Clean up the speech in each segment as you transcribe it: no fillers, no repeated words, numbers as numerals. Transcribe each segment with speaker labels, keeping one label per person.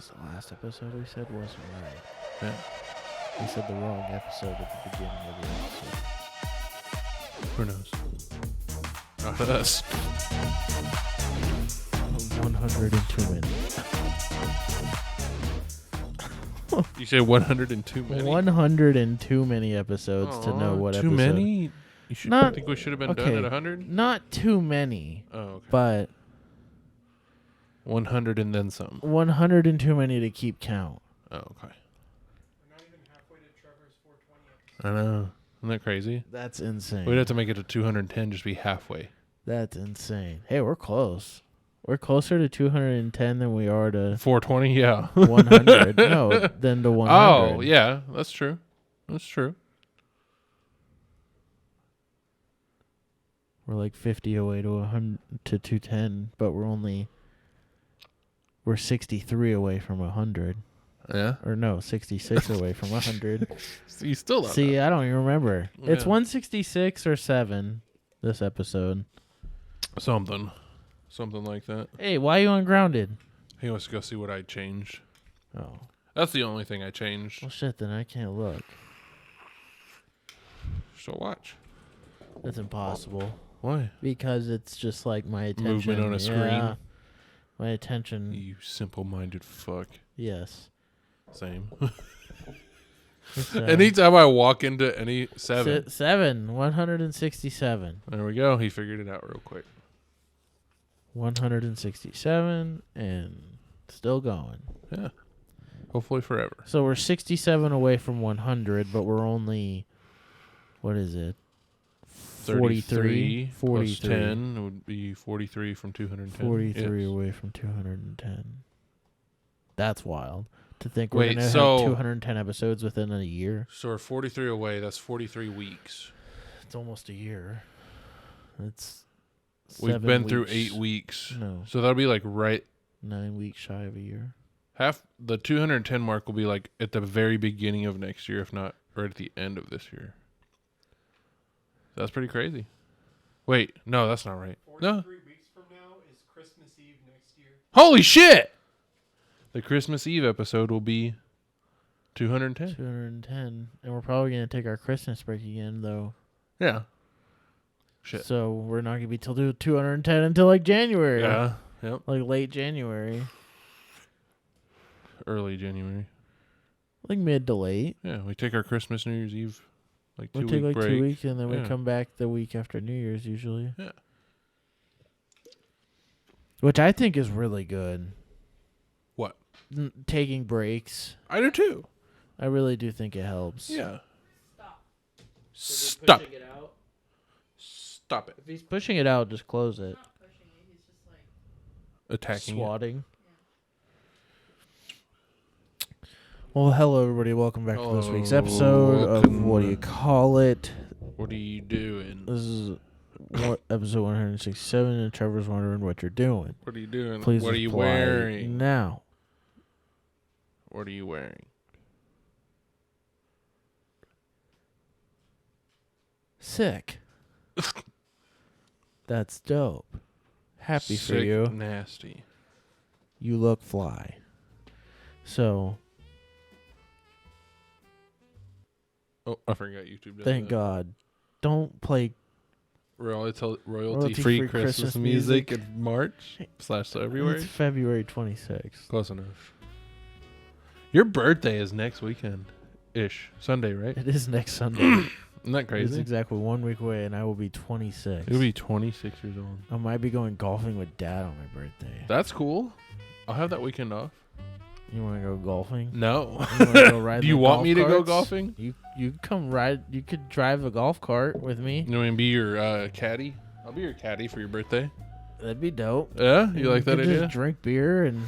Speaker 1: Because the last episode we said wasn't right.
Speaker 2: Yeah.
Speaker 1: We said the wrong episode at the beginning of the episode.
Speaker 2: Who knows? Not us.
Speaker 1: 102 minutes.
Speaker 2: You say 102 many?
Speaker 1: 102 many episodes to know what
Speaker 2: too
Speaker 1: episode.
Speaker 2: many? You should
Speaker 1: Not-
Speaker 2: think we should have been
Speaker 1: okay.
Speaker 2: done at 100?
Speaker 1: Not too many,
Speaker 2: Oh, okay.
Speaker 1: but
Speaker 2: 100 and then some.
Speaker 1: 100 and too many to keep count.
Speaker 2: Oh, okay.
Speaker 3: We're not even halfway to Trevor's 420 episode.
Speaker 2: I know. Isn't that crazy?
Speaker 1: That's insane.
Speaker 2: We'd have to make it to 210, just be halfway.
Speaker 1: That's insane. Hey, we're close. We're closer to 210 than we are to
Speaker 2: 420, yeah.
Speaker 1: 100. No, than to 100.
Speaker 2: Oh, yeah, that's true. That's true.
Speaker 1: We're like 50 away to 100 to 210, but we're 63 away from 100.
Speaker 2: Yeah.
Speaker 1: Or no, 66 away from 100.
Speaker 2: So you still don't
Speaker 1: See,
Speaker 2: know.
Speaker 1: I don't even remember. It's
Speaker 2: Yeah.
Speaker 1: 166 or 7 this episode.
Speaker 2: Something like that.
Speaker 1: Hey, why are you ungrounded?
Speaker 2: He wants to go see what I changed.
Speaker 1: Oh.
Speaker 2: That's the only thing I changed.
Speaker 1: Well, shit, then I can't look.
Speaker 2: So watch.
Speaker 1: That's impossible.
Speaker 2: Why?
Speaker 1: Because it's just like my attention.
Speaker 2: Movement on a screen.
Speaker 1: My attention.
Speaker 2: You simple-minded fuck.
Speaker 1: Yes.
Speaker 2: Same.
Speaker 1: It's,
Speaker 2: Anytime I walk into any 7.
Speaker 1: 167.
Speaker 2: There we go. He figured it out real quick.
Speaker 1: 167 and still going.
Speaker 2: Yeah. Hopefully forever.
Speaker 1: So we're 67 away from 100, but we're only, what is it?
Speaker 2: 33 plus
Speaker 1: 43.
Speaker 2: 10 would be 43 from 210.
Speaker 1: 43
Speaker 2: Yes.
Speaker 1: away from 210. That's wild. To think we're
Speaker 2: Wait,
Speaker 1: going to
Speaker 2: so-
Speaker 1: have 210 episodes within a year.
Speaker 2: So we're 43 away. That's 43 weeks.
Speaker 1: It's almost a year. It's
Speaker 2: We've
Speaker 1: 7
Speaker 2: been through
Speaker 1: weeks.
Speaker 2: 8 weeks.
Speaker 1: No,
Speaker 2: So that'll be like
Speaker 1: 9 weeks shy of a year.
Speaker 2: half the 210 mark will be like at the very beginning of next year, if not right at the end of this year. That's pretty crazy. Wait, no, that's not right.
Speaker 3: 43
Speaker 2: No.
Speaker 3: weeks from now is Christmas Eve next year.
Speaker 2: Holy shit! The Christmas Eve episode will be 210.
Speaker 1: 210. And we're probably going to take our Christmas break again, though.
Speaker 2: Yeah. Shit.
Speaker 1: So we're not going to be till 210 until like January.
Speaker 2: Yeah. Yep.
Speaker 1: Like late January.
Speaker 2: Early January.
Speaker 1: Like mid to late.
Speaker 2: Yeah, we take our Christmas, New Year's Eve, like 2
Speaker 1: We'll
Speaker 2: week
Speaker 1: take like
Speaker 2: break.
Speaker 1: 2 weeks and then we
Speaker 2: Yeah.
Speaker 1: come back the week after New Year's usually.
Speaker 2: Yeah.
Speaker 1: Which I think is really good.
Speaker 2: What?
Speaker 1: Taking breaks.
Speaker 2: I do too.
Speaker 1: I really do think it helps.
Speaker 2: Yeah.
Speaker 1: Stop.
Speaker 2: Stop it.
Speaker 1: It out.
Speaker 2: Stop it.
Speaker 1: If he's pushing it out, just close it.
Speaker 2: Attacking it.
Speaker 1: Swatting. Well, hello everybody. Welcome back to this week's episode of What Do You Call It?
Speaker 2: What are you doing?
Speaker 1: This is episode 167, and Trevor's wondering what you're doing.
Speaker 2: What are you doing?
Speaker 1: Please
Speaker 2: What are you
Speaker 1: reply
Speaker 2: wearing?
Speaker 1: now?
Speaker 2: What are you wearing?
Speaker 1: Sick. That's dope. Happy for
Speaker 2: Sick,
Speaker 1: you.
Speaker 2: Nasty.
Speaker 1: You look fly. So,
Speaker 2: Oh, I forgot YouTube does
Speaker 1: thank
Speaker 2: that.
Speaker 1: God. Don't play
Speaker 2: Royalty-free Christmas music in March / February.
Speaker 1: It's February 26th.
Speaker 2: Close enough. Your birthday is next weekend-ish. Sunday, right?
Speaker 1: It is next Sunday.
Speaker 2: Isn't that
Speaker 1: It's
Speaker 2: crazy?
Speaker 1: exactly 1 week away, and I will be 26.
Speaker 2: You'll be 26 years old.
Speaker 1: I might be going golfing with Dad on my birthday.
Speaker 2: That's cool. I'll have that weekend off.
Speaker 1: You want to go golfing?
Speaker 2: No.
Speaker 1: You wanna go ride
Speaker 2: Do you
Speaker 1: the
Speaker 2: want
Speaker 1: golf
Speaker 2: me to go
Speaker 1: carts?
Speaker 2: golfing?
Speaker 1: You come ride. You could drive a golf cart with me.
Speaker 2: You want me to be your caddy? I'll be your caddy for your birthday.
Speaker 1: That'd be dope.
Speaker 2: Yeah? You like that
Speaker 1: could
Speaker 2: idea?
Speaker 1: Just drink beer and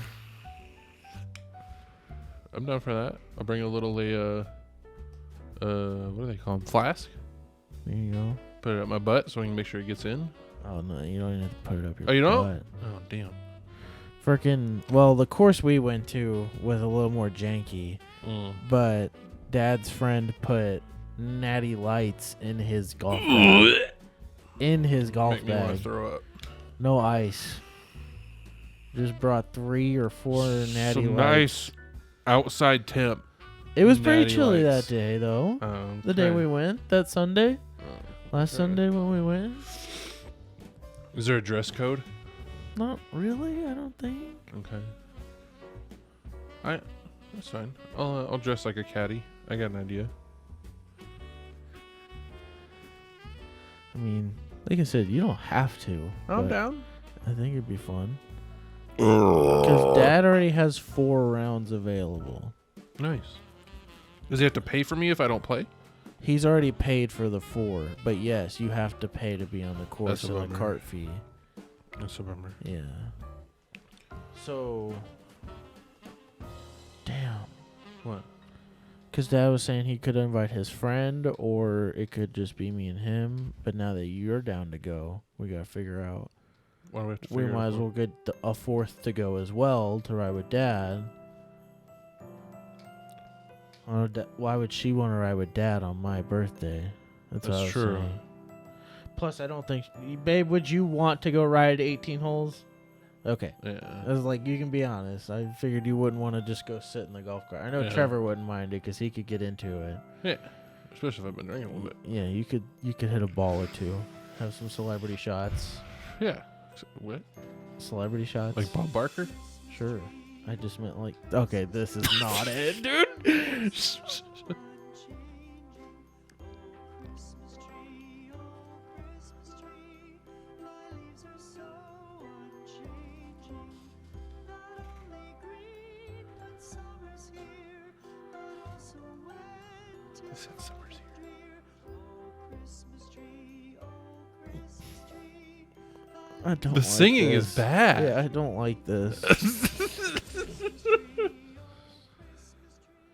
Speaker 2: I'm down for that. I'll bring a little, what do they call them? Flask?
Speaker 1: there you go.
Speaker 2: Put it up my butt so I can make sure it gets in.
Speaker 1: Oh no, you don't even have to put it up your.
Speaker 2: Oh, you don't?
Speaker 1: butt.
Speaker 2: Oh, damn.
Speaker 1: Well, the course we went to was a little more janky,
Speaker 2: Mm.
Speaker 1: but Dad's friend put natty lights in his golf bag. In his golf
Speaker 2: Make me want
Speaker 1: bag.
Speaker 2: to throw up.
Speaker 1: No ice. Just brought 3 or 4 natty
Speaker 2: Some
Speaker 1: lights.
Speaker 2: nice outside temp.
Speaker 1: It was pretty
Speaker 2: natty
Speaker 1: chilly
Speaker 2: lights.
Speaker 1: that day, though.
Speaker 2: Okay.
Speaker 1: The day we went, that Sunday. Last
Speaker 2: Okay.
Speaker 1: Sunday when we went.
Speaker 2: Is there a dress code?
Speaker 1: Not really, I don't think.
Speaker 2: Okay. That's fine. I'll dress like a caddy. I got an idea.
Speaker 1: I mean, like I said, you don't have to.
Speaker 2: I'm
Speaker 1: but
Speaker 2: down.
Speaker 1: I think it'd be fun. Because Dad already has 4 rounds available.
Speaker 2: Nice. Does he have to pay for me if I don't play?
Speaker 1: He's already paid for the 4, but yes, you have to pay to be on the course,
Speaker 2: That's a
Speaker 1: so a
Speaker 2: bummer.
Speaker 1: cart fee.
Speaker 2: That's a bummer.
Speaker 1: Yeah. So, damn.
Speaker 2: What?
Speaker 1: Because Dad was saying he could invite his friend, or it could just be me and him. But now that you're down to go, we gotta figure out.
Speaker 2: Why do we have to
Speaker 1: We
Speaker 2: figure
Speaker 1: might
Speaker 2: out
Speaker 1: as well get a 4th to go as well to ride with Dad. Why would she want to ride with Dad on my birthday? That's what I was
Speaker 2: true.
Speaker 1: saying. Plus, I don't think, babe, would you want to go ride 18 holes? Okay.
Speaker 2: Yeah.
Speaker 1: I was like, you can be honest. I figured you wouldn't want to just go sit in the golf cart. I know
Speaker 2: Yeah.
Speaker 1: Trevor wouldn't mind it because he could get into it.
Speaker 2: Yeah. Especially if I've been drinking a little bit.
Speaker 1: Yeah, you could hit a ball or two, have some celebrity shots.
Speaker 2: Yeah. What?
Speaker 1: Celebrity shots.
Speaker 2: Like Bob Barker?
Speaker 1: Sure. I just meant like. Okay, this is not it, dude. I don't.
Speaker 2: The
Speaker 1: like
Speaker 2: singing
Speaker 1: this.
Speaker 2: is bad.
Speaker 1: Yeah, I don't like this.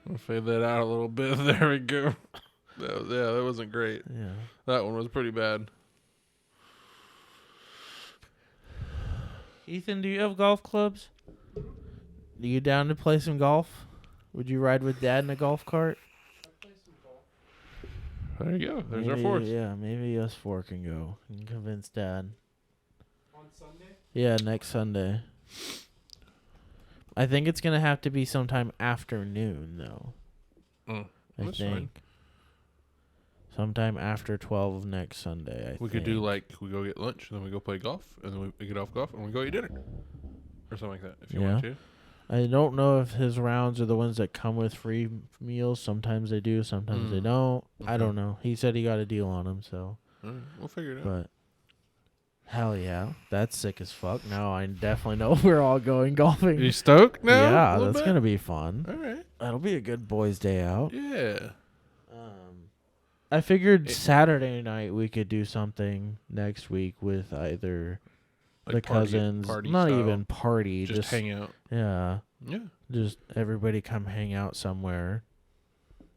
Speaker 2: I'll fade that out a little bit. There we go. That wasn't great.
Speaker 1: Yeah.
Speaker 2: That one was pretty bad.
Speaker 1: Ethan, do you have golf clubs? Are you down to play some golf? Would you ride with Dad in a golf cart?
Speaker 2: There you go. There's our
Speaker 1: Maybe-
Speaker 2: 4th.
Speaker 1: Yeah, maybe us 4 can go and convince Dad.
Speaker 3: On Sunday?
Speaker 1: Yeah, next Sunday. I think it's gonna have to be sometime afternoon though. I
Speaker 2: That's
Speaker 1: think.
Speaker 2: fine.
Speaker 1: Sometime after 12 of next Sunday,
Speaker 2: We could do like, we go get lunch, and then we go play golf, and then we get off golf, and we go eat dinner. Or something like that, if you want to.
Speaker 1: I don't know if his rounds are the ones that come with free meals. Sometimes they do, sometimes they don't. I
Speaker 2: Okay.
Speaker 1: don't know. He said he got a deal on him, so.
Speaker 2: All right, we'll figure it out.
Speaker 1: But hell yeah, that's sick as fuck. Now I definitely know we're all going golfing.
Speaker 2: You stoked now?
Speaker 1: Yeah, that's gonna be fun.
Speaker 2: All right.
Speaker 1: That'll be a good boys' day out.
Speaker 2: Yeah.
Speaker 1: I figured Saturday night we could do something next week with either
Speaker 2: Like
Speaker 1: the cousins,
Speaker 2: party
Speaker 1: not
Speaker 2: style.
Speaker 1: even party,
Speaker 2: Just hang out.
Speaker 1: Yeah,
Speaker 2: Yeah.
Speaker 1: just everybody come hang out somewhere.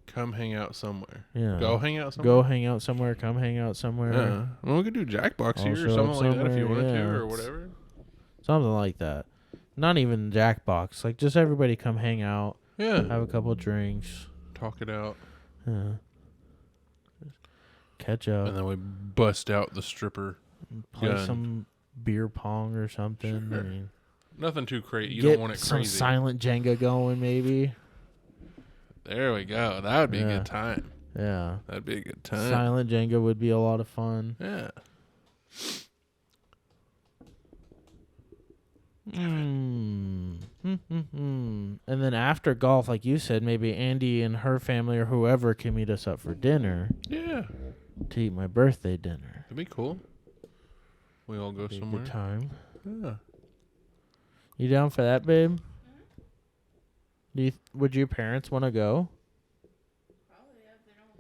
Speaker 2: Come hang out somewhere.
Speaker 1: Yeah,
Speaker 2: Go hang out somewhere.
Speaker 1: Go hang out somewhere. Come hang out somewhere.
Speaker 2: Yeah. Well, we could do Jackbox
Speaker 1: I'll
Speaker 2: here or
Speaker 1: show
Speaker 2: something
Speaker 1: up
Speaker 2: like that if you
Speaker 1: somewhere,
Speaker 2: wanted
Speaker 1: yeah.
Speaker 2: to, or whatever.
Speaker 1: Something like that. Not even Jackbox. Like just everybody come hang out,
Speaker 2: Yeah.
Speaker 1: have a couple drinks.
Speaker 2: Talk it out.
Speaker 1: Yeah. Catch up.
Speaker 2: And then we bust out the stripper.
Speaker 1: Play
Speaker 2: gun.
Speaker 1: some beer pong or something.
Speaker 2: Sure.
Speaker 1: I mean,
Speaker 2: Nothing too crazy. You
Speaker 1: get
Speaker 2: don't want it
Speaker 1: some
Speaker 2: crazy.
Speaker 1: silent Jenga going, maybe.
Speaker 2: There we go. That would be a
Speaker 1: Yeah.
Speaker 2: good time.
Speaker 1: Yeah.
Speaker 2: That'd be a good time.
Speaker 1: Silent Jenga would be a lot of fun.
Speaker 2: Yeah.
Speaker 1: And then after golf, like you said, maybe Andy and her family or whoever can meet us up for dinner
Speaker 2: Yeah.
Speaker 1: to eat my birthday dinner.
Speaker 2: It'd be cool. We all go
Speaker 1: Be a
Speaker 2: somewhere.
Speaker 1: good time.
Speaker 2: Yeah.
Speaker 1: You down for that, babe? Would your parents want to go?
Speaker 4: Probably, yeah, if they don't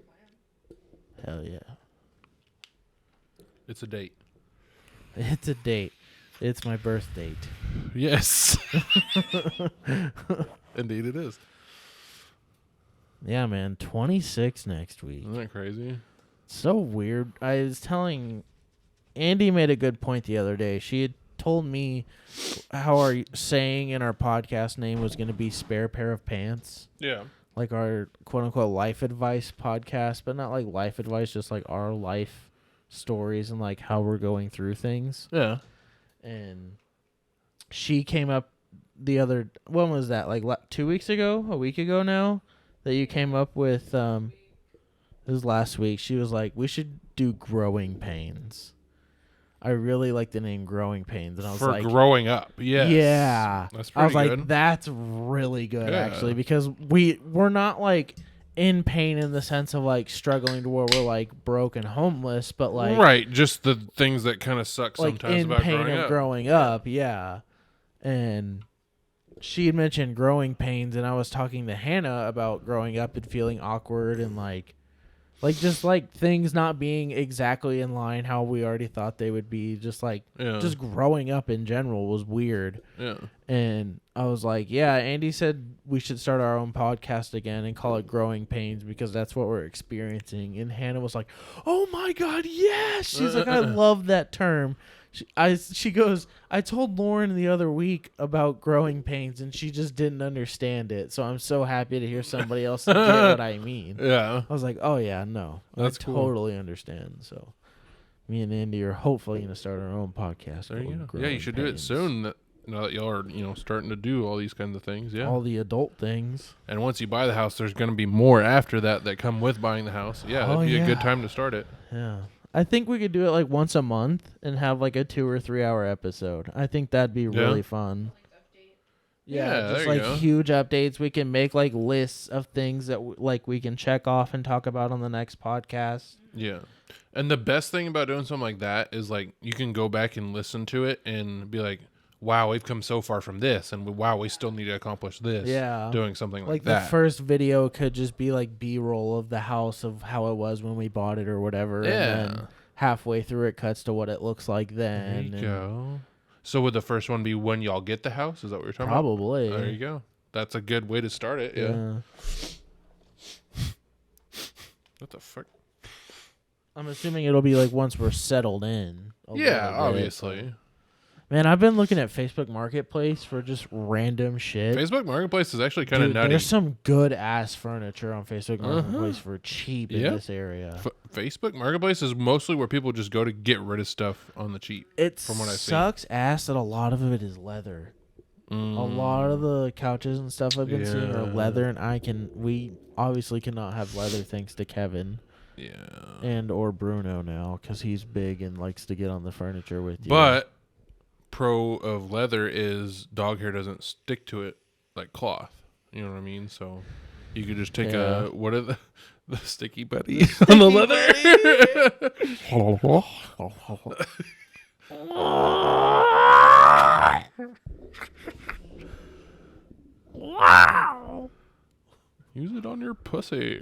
Speaker 4: plan.
Speaker 1: Hell yeah.
Speaker 2: It's a date.
Speaker 1: It's a date. It's my birth date.
Speaker 2: Yes. Indeed it is.
Speaker 1: Yeah, man. 26 next week.
Speaker 2: Isn't that crazy?
Speaker 1: So weird. I was telling Andy made a good point the other day. She had told me how our saying in our podcast name was going to be spare pair of pants.
Speaker 2: Yeah.
Speaker 1: Like our quote unquote life advice podcast, but not like life advice, just like our life stories and like how we're going through things.
Speaker 2: Yeah.
Speaker 1: And she came up when was that? Like 2 weeks ago, a week ago now, that you came up with. It was last week. She was like, we should do growing pains. I really like the name Growing Pains, and I was
Speaker 2: For
Speaker 1: like,
Speaker 2: growing up, yes.
Speaker 1: yeah,
Speaker 2: That's
Speaker 1: I was
Speaker 2: pretty
Speaker 1: like,
Speaker 2: good.
Speaker 1: that's really good
Speaker 2: Yeah.
Speaker 1: actually, because we're not like in pain in the sense of like struggling to where we're like broke and homeless, but like
Speaker 2: Right, just the things that kind of suck
Speaker 1: like
Speaker 2: sometimes
Speaker 1: in
Speaker 2: about
Speaker 1: pain
Speaker 2: growing
Speaker 1: of
Speaker 2: up.
Speaker 1: growing up, yeah. And she had mentioned growing pains, and I was talking to Hannah about growing up and feeling awkward and like just like things not being exactly in line how we already thought they would be. Just like just growing up in general was weird.
Speaker 2: Yeah.
Speaker 1: And I was like, yeah, Andy said we should start our own podcast again and call it Growing Pains because that's what we're experiencing. And Hannah was like, oh my God, yes. She's like, I love that term. She goes, I told Lauren the other week about growing pains and she just didn't understand it. So I'm so happy to hear somebody else get what I mean.
Speaker 2: Yeah.
Speaker 1: I was like, oh yeah, no,
Speaker 2: That's
Speaker 1: I
Speaker 2: cool.
Speaker 1: totally understand. So me and Andy are hopefully going to start our own podcast.
Speaker 2: There you
Speaker 1: called
Speaker 2: go. Yeah, you
Speaker 1: Growing
Speaker 2: should do it
Speaker 1: Pains.
Speaker 2: soon. Now that y'all are, starting to do all these kinds of things. Yeah.
Speaker 1: All the adult things.
Speaker 2: And once you buy the house, there's going to be more after that come with buying the house. Yeah, that'd be a good
Speaker 1: yeah.
Speaker 2: time to start it.
Speaker 1: Yeah. I think we could do it like once a month and have like a 2 or 3 hour episode. I think that'd be really fun.
Speaker 4: Like update.
Speaker 2: Yeah,
Speaker 1: just
Speaker 2: there you
Speaker 1: like
Speaker 2: go.
Speaker 1: huge updates. We can make like lists of things that like we can check off and talk about on the next podcast.
Speaker 2: Yeah. And the best thing about doing something like that is like you can go back and listen to it and be like, wow, we've come so far from this, and wow, we still need to accomplish this.
Speaker 1: Yeah.
Speaker 2: Doing something like
Speaker 1: Like
Speaker 2: that.
Speaker 1: the first video could just be like B-roll of the house of how it was when we bought it or whatever.
Speaker 2: Yeah.
Speaker 1: And then halfway through it cuts to what it looks like
Speaker 2: There
Speaker 1: then.
Speaker 2: you
Speaker 1: and
Speaker 2: go. So would the first one be when y'all get the house? Is that what you're talking
Speaker 1: Probably.
Speaker 2: about? There you go. That's a good way to start it. Yeah. What the fuck?
Speaker 1: I'm assuming it'll be like once we're settled in. a
Speaker 2: Yeah,
Speaker 1: little bit.
Speaker 2: obviously.
Speaker 1: Man, I've been looking at Facebook Marketplace for just random shit.
Speaker 2: Facebook Marketplace is actually kind of
Speaker 1: Dude,
Speaker 2: nutty.
Speaker 1: there's some good ass furniture on Facebook Marketplace for cheap in
Speaker 2: Yep.
Speaker 1: this area.
Speaker 2: Facebook Marketplace is mostly where people just go to get rid of stuff on the cheap.
Speaker 1: It
Speaker 2: from what I've seen.
Speaker 1: sucks ass that a lot of it is leather. A lot of the couches and stuff I've been seeing are
Speaker 2: Yeah.
Speaker 1: leather, and we obviously cannot have leather thanks to Kevin
Speaker 2: Yeah.
Speaker 1: and or Bruno now because he's big and likes to get on the furniture with you.
Speaker 2: But pro of leather is dog hair doesn't stick to it like cloth. You know what I mean? So you could just take
Speaker 1: Yeah.
Speaker 2: what are the sticky buddy on the leather? Use it on your pussy.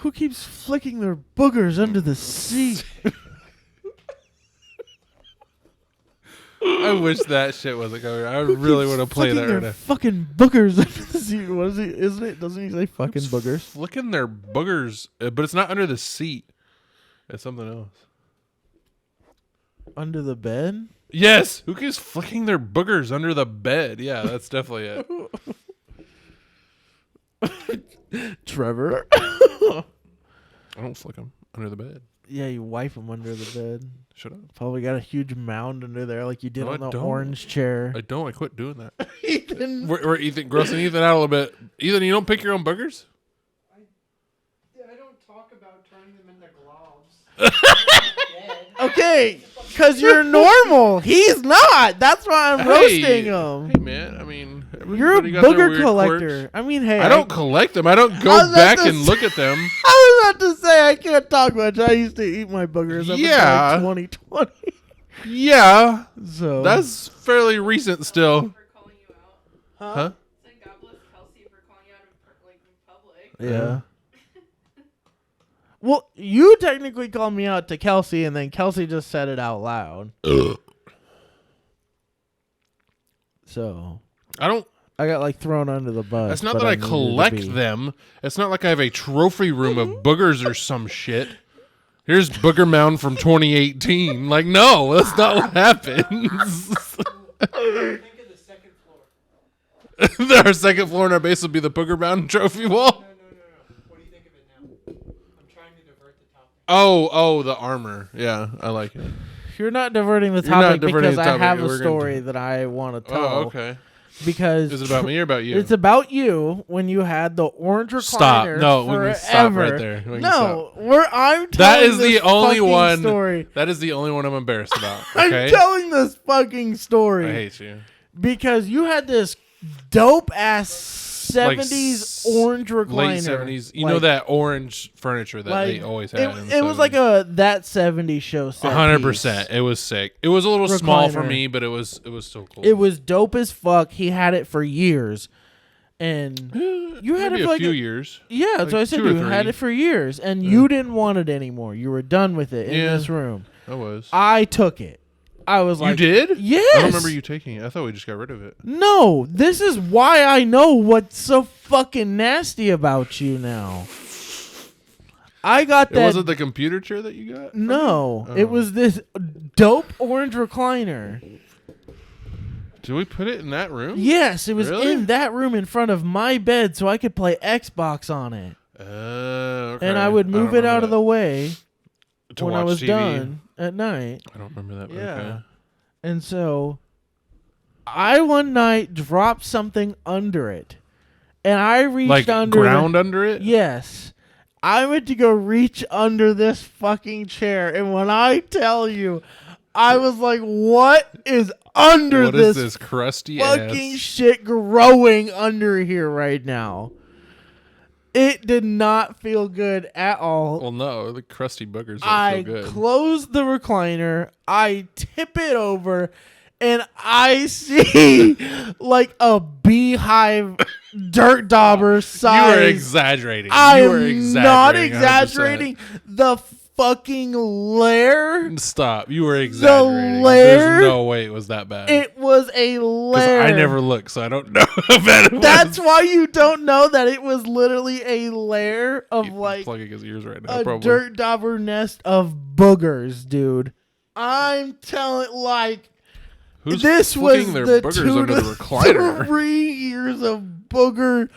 Speaker 1: Who keeps flicking their boogers under the seat?
Speaker 2: I wish that shit wasn't going. I really want to play that right
Speaker 1: their
Speaker 2: now.
Speaker 1: fucking boogers under the seat. What is he? Isn't it? Doesn't he say fucking boogers?
Speaker 2: Flicking their boogers, but it's not under the seat. It's something else.
Speaker 1: Under the bed?
Speaker 2: Yes. Who keeps flicking their boogers under the bed? Yeah, that's definitely it.
Speaker 1: Trevor.
Speaker 2: I don't flick them under the bed.
Speaker 1: Yeah, you wipe them under the bed.
Speaker 2: Shut up.
Speaker 1: Probably got a huge mound under there like you did
Speaker 2: No,
Speaker 1: on
Speaker 2: I
Speaker 1: the
Speaker 2: don't.
Speaker 1: orange chair.
Speaker 2: I don't. I quit doing that.
Speaker 1: Ethan.
Speaker 2: We're Ethan, grossing Ethan out a little bit. Ethan, you don't pick your own boogers?
Speaker 3: I don't talk about turning them into globs.
Speaker 1: Okay, because you're normal. He's not. That's why I'm roasting him.
Speaker 2: Hey, man. I mean,
Speaker 1: You're a
Speaker 2: everybody got their
Speaker 1: booger
Speaker 2: weird
Speaker 1: collector.
Speaker 2: quirks.
Speaker 1: I mean, hey.
Speaker 2: I don't collect them. I don't
Speaker 1: I
Speaker 2: go
Speaker 1: was about
Speaker 2: back
Speaker 1: to
Speaker 2: and
Speaker 1: say-
Speaker 2: look at them.
Speaker 1: I was about to say I can't talk much. I used to eat my boogers up
Speaker 2: Yeah.
Speaker 1: until like 2020.
Speaker 2: Yeah,
Speaker 1: So
Speaker 2: that's fairly recent still.
Speaker 4: For calling you out.
Speaker 2: Huh?
Speaker 4: Said God bless Kelsey for calling you out in public.
Speaker 1: yeah. Well, you technically called me out to Kelsey, and then Kelsey just said it out loud. So
Speaker 2: I don't.
Speaker 1: I got like thrown under the bus.
Speaker 2: It's not
Speaker 1: but
Speaker 2: that I
Speaker 1: needed to
Speaker 2: collect
Speaker 1: be.
Speaker 2: them. It's not like I have a trophy room of boogers or some shit. Here's Booger Mound from 2018. Like, no, that's not what happens.
Speaker 3: Think of the second floor.
Speaker 2: Our second floor in our base will be the Booger Mound trophy wall.
Speaker 3: No. What do you think of it now? I'm trying to divert the topic.
Speaker 2: Oh, the armor. Yeah, I like it.
Speaker 1: You're not diverting the
Speaker 2: You're not
Speaker 1: topic
Speaker 2: diverting
Speaker 1: because
Speaker 2: the
Speaker 1: I
Speaker 2: topic.
Speaker 1: have a
Speaker 2: We're gonna
Speaker 1: story that I want to tell.
Speaker 2: Oh, okay.
Speaker 1: Because
Speaker 2: Is it about me or about you?
Speaker 1: it's about you when you had the orange recliner.
Speaker 2: Stop. No, we
Speaker 1: forever.
Speaker 2: can stop right there. We can
Speaker 1: No, I'm telling
Speaker 2: That is
Speaker 1: this
Speaker 2: the only
Speaker 1: fucking
Speaker 2: one.
Speaker 1: story.
Speaker 2: That is the only one I'm embarrassed about. Okay.
Speaker 1: I'm telling this fucking story
Speaker 2: I hate you.
Speaker 1: because you had this dope ass 70s orange recliner.
Speaker 2: Late 70s. You know that orange furniture that they always had. in the
Speaker 1: It was
Speaker 2: 70s.
Speaker 1: like that 70s show set
Speaker 2: 100%.
Speaker 1: piece.
Speaker 2: It was sick. It was a little small for
Speaker 1: Recliner.
Speaker 2: me, but it was so cool.
Speaker 1: It was dope as fuck. He had it for years. And you had
Speaker 2: Maybe
Speaker 1: it for
Speaker 2: a
Speaker 1: like
Speaker 2: few years.
Speaker 1: Yeah, that's
Speaker 2: Like
Speaker 1: what I said.
Speaker 2: 2 or
Speaker 1: You had
Speaker 2: 3.
Speaker 1: it for years, and you didn't want it anymore. You were done with it in
Speaker 2: Yeah.
Speaker 1: this room.
Speaker 2: I was.
Speaker 1: I took it. I was like,
Speaker 2: you did?
Speaker 1: Yes.
Speaker 2: I don't remember you taking it. I thought we just got rid of it.
Speaker 1: No, this is why I know what's so fucking nasty about you now. I got
Speaker 2: It
Speaker 1: that.
Speaker 2: wasn't the computer chair that you got?
Speaker 1: No,
Speaker 2: Oh.
Speaker 1: it was this dope orange recliner.
Speaker 2: Did we put it in that room?
Speaker 1: Yes, it was
Speaker 2: Really?
Speaker 1: in that room in front of my bed so I could play Xbox on it.
Speaker 2: Okay.
Speaker 1: And I would move it out of the way
Speaker 2: to
Speaker 1: when
Speaker 2: watch
Speaker 1: I was
Speaker 2: TV.
Speaker 1: done at night.
Speaker 2: I don't remember that. But
Speaker 1: Yeah.
Speaker 2: okay.
Speaker 1: And so I one night dropped something under it. And I reached
Speaker 2: Like
Speaker 1: under
Speaker 2: ground under it?
Speaker 1: Yes. I went to go reach under this fucking chair, and when I tell you, I was like, what is under
Speaker 2: What is this crusty
Speaker 1: fucking
Speaker 2: ass?
Speaker 1: shit growing under here right now? It did not feel good at all.
Speaker 2: Well, no, the crusty boogers don't
Speaker 1: I
Speaker 2: feel good.
Speaker 1: close the recliner, I tip it over, and I see like a beehive dirt dauber size.
Speaker 2: You were exaggerating.
Speaker 1: I
Speaker 2: You were
Speaker 1: am not
Speaker 2: 100%.
Speaker 1: exaggerating. The fucking lair.
Speaker 2: Stop. You were exaggerating.
Speaker 1: lair-
Speaker 2: There's no way it was that bad.
Speaker 1: It was a
Speaker 2: Because
Speaker 1: lair.
Speaker 2: I never looked, so I don't know how bad it
Speaker 1: That's
Speaker 2: was.
Speaker 1: why you don't know that it was literally a lair of
Speaker 2: He's
Speaker 1: like
Speaker 2: plugging his ears right now.
Speaker 1: a
Speaker 2: Probably.
Speaker 1: dirt dauber nest of boogers, dude. I'm telling like
Speaker 2: Who's
Speaker 1: this was
Speaker 2: flicking their
Speaker 1: the
Speaker 2: boogers
Speaker 1: 2
Speaker 2: under
Speaker 1: to
Speaker 2: the recliner?
Speaker 1: 3 years of booger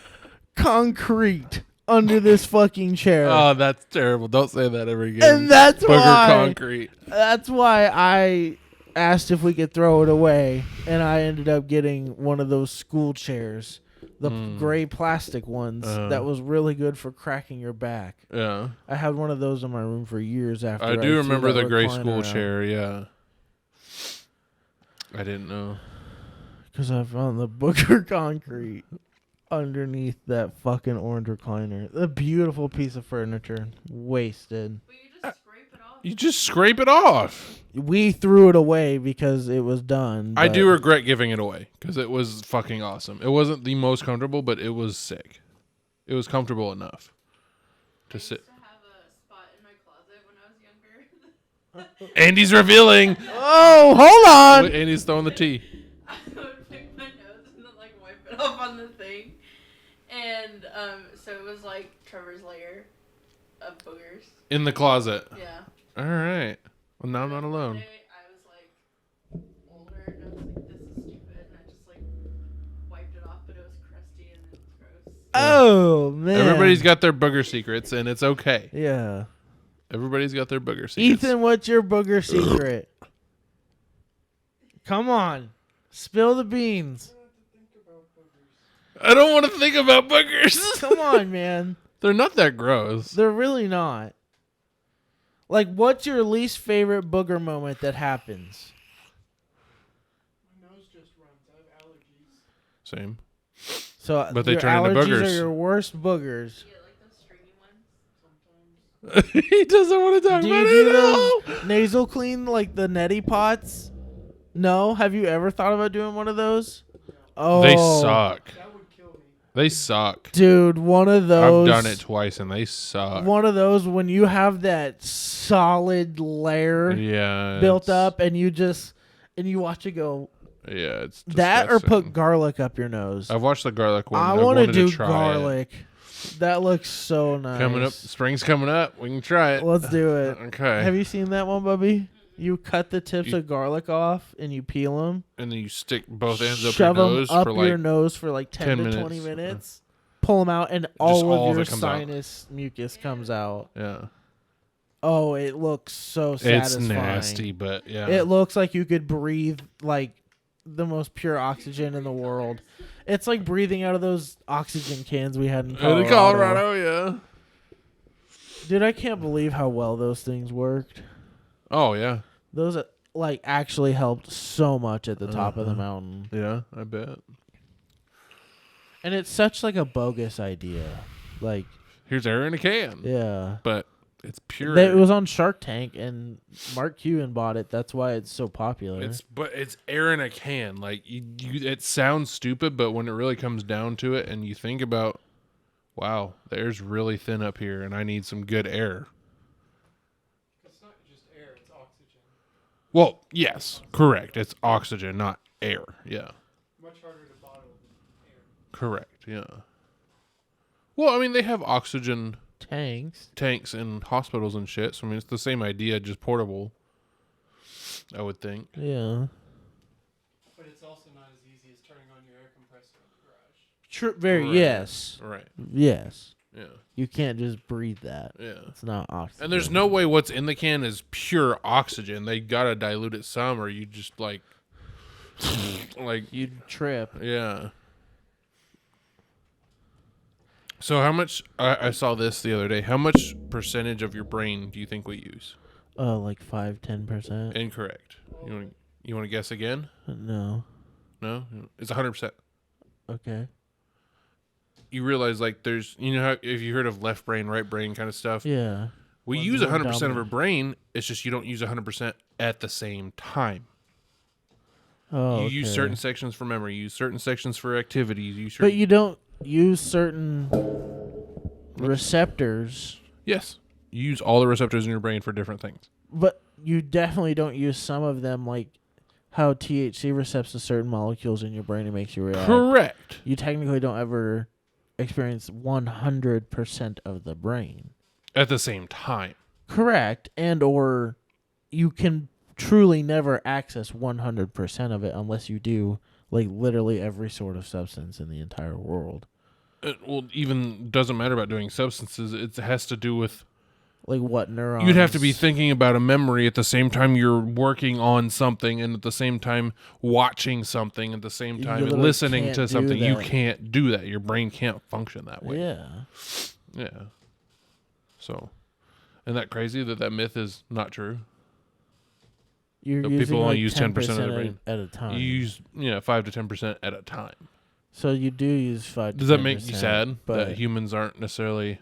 Speaker 1: concrete under this fucking chair.
Speaker 2: Oh, that's terrible. Don't say that ever again.
Speaker 1: And that's
Speaker 2: Booger
Speaker 1: why
Speaker 2: concrete.
Speaker 1: That's why I asked if we could throw it away, and I ended up getting one of those school chairs, the gray plastic ones that was really good for cracking your back.
Speaker 2: Yeah.
Speaker 1: I had one of those in my room for years after.
Speaker 2: I do
Speaker 1: threw
Speaker 2: remember
Speaker 1: that
Speaker 2: the gray
Speaker 1: recliner
Speaker 2: school
Speaker 1: out.
Speaker 2: chair, yeah. I didn't know.
Speaker 1: Because I found the booger concrete underneath that fucking orange recliner. A beautiful piece of furniture. Wasted.
Speaker 4: But you just scrape it off.
Speaker 2: You just scrape it off.
Speaker 1: We threw it away because it was done.
Speaker 2: I
Speaker 1: but
Speaker 2: do regret giving it away because it was fucking awesome. It wasn't the most comfortable, but it was sick. It was comfortable enough
Speaker 4: I
Speaker 2: to
Speaker 4: used
Speaker 2: sit.
Speaker 4: to have a spot in my closet when I was younger.
Speaker 2: Andy's revealing.
Speaker 1: Oh, hold on.
Speaker 2: Andy's throwing the tea.
Speaker 4: I would pick my nose and then like wipe it off on the thing. And so it was like Trevor's layer of boogers.
Speaker 2: In the closet.
Speaker 4: Yeah.
Speaker 2: All right. Well, now I'm not alone.
Speaker 4: One day I was like older and I was like, this is stupid, and I just like wiped it off, but it was crusty and it was gross.
Speaker 1: Oh, man.
Speaker 2: Everybody's got their booger secrets, and it's okay.
Speaker 1: Yeah.
Speaker 2: Everybody's got their booger secrets.
Speaker 1: Ethan, what's your booger secret? Come on. Spill the beans.
Speaker 2: I don't want to think about boogers.
Speaker 1: Come on, man.
Speaker 2: They're not that gross.
Speaker 1: They're really not. Like, what's your least favorite booger moment that happens?
Speaker 3: My nose just runs. I have allergies.
Speaker 2: Same.
Speaker 1: So,
Speaker 2: But they
Speaker 1: your
Speaker 2: turn into
Speaker 1: allergies
Speaker 2: boogers.
Speaker 1: are your worst boogers.
Speaker 4: Yeah, like those stringy ones.
Speaker 3: Sometimes.
Speaker 2: He doesn't want to talk
Speaker 1: Do
Speaker 2: about
Speaker 1: you
Speaker 2: it
Speaker 1: do
Speaker 2: at all.
Speaker 1: those nasal clean, like the neti pots? No? Have you ever thought about doing one of those? Oh,
Speaker 2: They suck.
Speaker 3: That would kill me.
Speaker 2: They suck.
Speaker 1: Dude, one of those.
Speaker 2: I've done it twice, and they suck.
Speaker 1: One of those when you have that solid layer
Speaker 2: Yeah.
Speaker 1: built
Speaker 2: it's-
Speaker 1: up and you just and you watch it go
Speaker 2: Yeah, it's
Speaker 1: that or
Speaker 2: disgusting.
Speaker 1: put garlic up your nose.
Speaker 2: I've watched the garlic one.
Speaker 1: I
Speaker 2: want
Speaker 1: want to do
Speaker 2: try
Speaker 1: garlic. That looks so nice.
Speaker 2: Coming up, spring's coming up. We can try it.
Speaker 1: Let's do it.
Speaker 2: Okay.
Speaker 1: Have you seen that one, Bubby? You cut the tips of garlic off and you peel them.
Speaker 2: And then you stick both ends up
Speaker 1: Shove
Speaker 2: your
Speaker 1: them
Speaker 2: nose
Speaker 1: up
Speaker 2: for
Speaker 1: your
Speaker 2: like
Speaker 1: nose for like 10 to 20
Speaker 2: minutes.
Speaker 1: minutes. Pull them out and all
Speaker 2: all
Speaker 1: of
Speaker 2: of
Speaker 1: your
Speaker 2: it comes out.
Speaker 1: sinus mucus comes out.
Speaker 2: yeah.
Speaker 1: Oh, it looks so
Speaker 2: It's
Speaker 1: satisfying.
Speaker 2: nasty, but yeah.
Speaker 1: It looks like you could breathe like the most pure oxygen in the world. It's like breathing out of those oxygen cans we had in Colorado.
Speaker 2: Colorado, yeah.
Speaker 1: Dude, I can't believe how well those things worked.
Speaker 2: Oh, yeah.
Speaker 1: Those like actually helped so much at the top of the mountain.
Speaker 2: Yeah, I bet.
Speaker 1: And it's such like a bogus idea. Like,
Speaker 2: Here's air in a can.
Speaker 1: yeah.
Speaker 2: But it's pure.
Speaker 1: It was on Shark Tank and Mark Cuban bought it. That's why it's so popular.
Speaker 2: It's air in a can. Like it sounds stupid, but when it really comes down to it and you think about, wow, the air's really thin up here and I need some good air.
Speaker 3: It's not just air, it's oxygen.
Speaker 2: Well, yes, correct. It's oxygen, not air. Yeah.
Speaker 3: Much harder to bottle than air.
Speaker 2: Correct. Yeah. Well, I mean, they have oxygen tanks in hospitals and shit. So I mean, it's the same idea, just portable. I would think.
Speaker 1: Yeah.
Speaker 3: But it's also not as easy as turning on your air compressor in the garage.
Speaker 1: True. Very.
Speaker 2: Right.
Speaker 1: Yes.
Speaker 2: Right.
Speaker 1: Yes.
Speaker 2: Yeah.
Speaker 1: You can't just breathe that.
Speaker 2: Yeah.
Speaker 1: It's not oxygen.
Speaker 2: And there's no way what's in the can is pure oxygen. They gotta dilute it some, or you just like
Speaker 1: you'd trip.
Speaker 2: yeah. So how much? I saw this the other day. How much percentage of your brain do you think we use?
Speaker 1: Like 5-10%.
Speaker 2: Incorrect. You want to guess again?
Speaker 1: No.
Speaker 2: No, it's 100%.
Speaker 1: Okay.
Speaker 2: You realize like there's how if you heard of left brain, right brain kind of stuff.
Speaker 1: Yeah.
Speaker 2: We
Speaker 1: One's
Speaker 2: use
Speaker 1: more
Speaker 2: 100% of our
Speaker 1: dominant.
Speaker 2: brain. It's just you don't use 100% at the same time.
Speaker 1: Oh.
Speaker 2: You
Speaker 1: okay.
Speaker 2: use certain sections for memory. You use certain sections for activities. You
Speaker 1: But you don't use certain receptors.
Speaker 2: Yes. You use all the receptors in your brain for different things.
Speaker 1: But you definitely don't use some of them, like how THC recepts to certain molecules in your brain and makes you react.
Speaker 2: Correct.
Speaker 1: You technically don't ever experience 100% of the brain.
Speaker 2: At the same time.
Speaker 1: Correct. And or you can truly never access 100% of it unless you do like literally every sort of substance in the entire world.
Speaker 2: Well, even doesn't matter about doing substances. It has to do with
Speaker 1: Like what neurons?
Speaker 2: you'd have to be thinking about a memory at the same time you're working on something, and at the same time watching something, at the same
Speaker 1: You
Speaker 2: time
Speaker 1: literally
Speaker 2: listening
Speaker 1: can't
Speaker 2: to
Speaker 1: do
Speaker 2: something. You
Speaker 1: that.
Speaker 2: can't do that. Your brain can't function that way.
Speaker 1: Yeah.
Speaker 2: Yeah. So, isn't that crazy that myth is not true?
Speaker 1: You're
Speaker 2: But
Speaker 1: using
Speaker 2: people only
Speaker 1: like
Speaker 2: use 10% of their brain.
Speaker 1: at a time.
Speaker 2: You use 5 to 10% at a time.
Speaker 1: So you do use 5
Speaker 2: Does
Speaker 1: to 10%.
Speaker 2: that make you sad
Speaker 1: but
Speaker 2: that humans aren't necessarily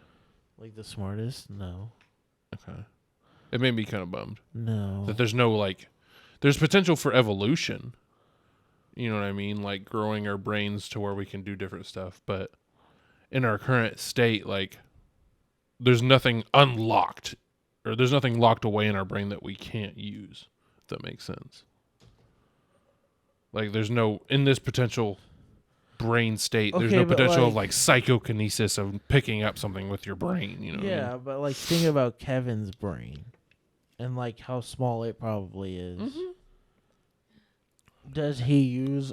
Speaker 1: like the smartest? No.
Speaker 2: okay? It made me kind of bummed
Speaker 1: No.
Speaker 2: that there's no there's potential for evolution. You know what I mean? Like growing our brains to where we can do different stuff, but in our current state, there's nothing unlocked, or there's nothing locked away in our brain that we can't use. If that makes sense. Like there's no in this potential brain state. There's
Speaker 1: Okay,
Speaker 2: no
Speaker 1: but,
Speaker 2: potential of
Speaker 1: like-
Speaker 2: psychokinesis of picking up something with your brain. You know? what I
Speaker 1: Yeah,
Speaker 2: mean?
Speaker 1: but like think about Kevin's brain and like how small it probably is.
Speaker 2: Mm-hmm.
Speaker 1: Does he use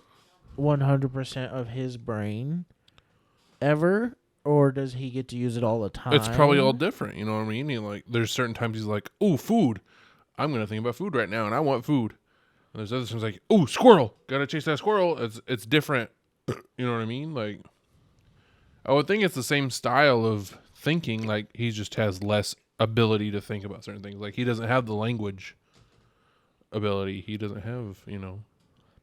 Speaker 1: 100% of his brain ever, or does he get to use it all the time?
Speaker 2: It's probably all different. You know what I mean? There's certain times he's like, "Ooh, food. I'm gonna think about food right now, and I want food." And there's other times like, "Ooh, squirrel. Gotta chase that squirrel." It's different. You know what I mean? I would think it's the same style of thinking. Like he just has less ability to think about certain things. Like he doesn't have the language ability. He doesn't have,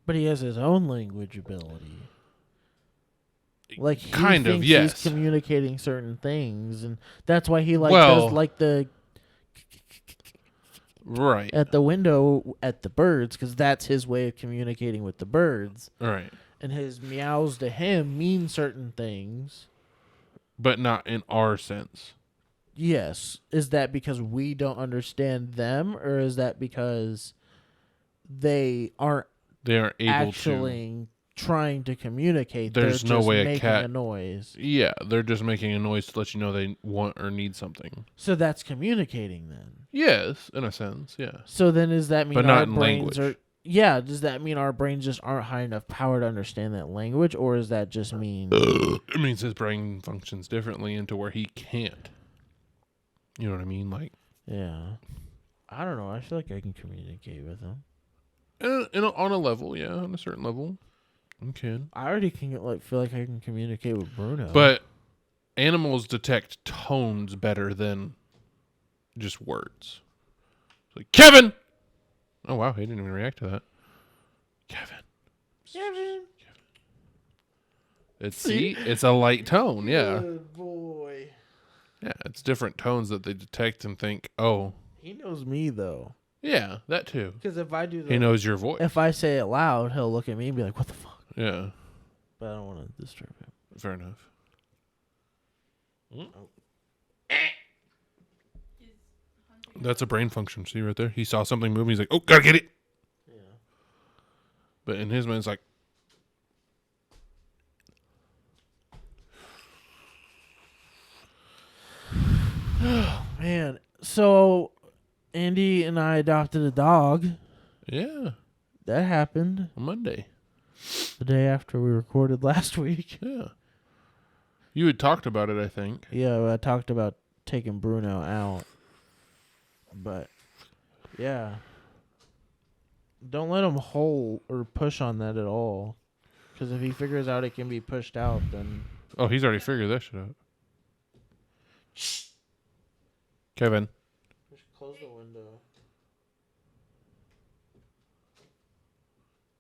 Speaker 1: But he has his own language ability. Like he
Speaker 2: kind of,
Speaker 1: thinks
Speaker 2: yes.
Speaker 1: he's communicating certain things, and that's why he
Speaker 2: Well-
Speaker 1: does like the
Speaker 2: Right.
Speaker 1: at the window at the birds, because that's his way of communicating with the birds.
Speaker 2: All right.
Speaker 1: And his meows to him mean certain things.
Speaker 2: But not in our sense.
Speaker 1: Yes. Is that because we don't understand them, or is that because they aren't
Speaker 2: They aren't able
Speaker 1: actually trying to communicate?
Speaker 2: There's
Speaker 1: They're
Speaker 2: no
Speaker 1: just
Speaker 2: way a
Speaker 1: making
Speaker 2: cat-
Speaker 1: a noise.
Speaker 2: to. Yeah, they're just making a noise to let you know they want or need something.
Speaker 1: So that's communicating then.
Speaker 2: Yes, in a sense, yeah.
Speaker 1: So then does that mean
Speaker 2: But
Speaker 1: our
Speaker 2: not in
Speaker 1: brains
Speaker 2: language.
Speaker 1: are... Yeah, does that mean our brains just aren't high enough power to understand that language, or does that just mean...
Speaker 2: It means his brain functions differently into where he can't. You know what I mean?
Speaker 1: Yeah. I don't know. I feel like I can communicate with him.
Speaker 2: On a level, yeah, on a certain level, you can.
Speaker 1: I already can feel like I can communicate with Bruno.
Speaker 2: But animals detect tones better than just words. It's like, Kevin! Oh, wow, he didn't even react to that. Kevin. It's a light tone, yeah.
Speaker 1: Good boy.
Speaker 2: Yeah, it's different tones that they detect and think, oh,
Speaker 1: He knows me though.
Speaker 2: yeah, that too.
Speaker 1: Because if I do
Speaker 2: He knows your voice.
Speaker 1: if I say it loud, he'll look at me and be like, "What the fuck?"
Speaker 2: Yeah,
Speaker 1: But I don't want to disturb him.
Speaker 2: fair enough.
Speaker 4: He's hunting.
Speaker 2: That's a brain function. See right there? He saw something move. He's like, oh, gotta get it.
Speaker 1: Yeah.
Speaker 2: But in his mind, it's like,
Speaker 1: Man, so Andy and I adopted a dog.
Speaker 2: yeah,
Speaker 1: That happened
Speaker 2: on Monday.
Speaker 1: the day after we recorded last week.
Speaker 2: Yeah. You had talked about it, I think.
Speaker 1: Yeah, I talked about taking Bruno out. But, yeah. Don't let him hold or push on that at all. Because if he figures out it can be pushed out, then...
Speaker 2: Oh, he's already figured that shit out. Kevin.
Speaker 1: Close the window.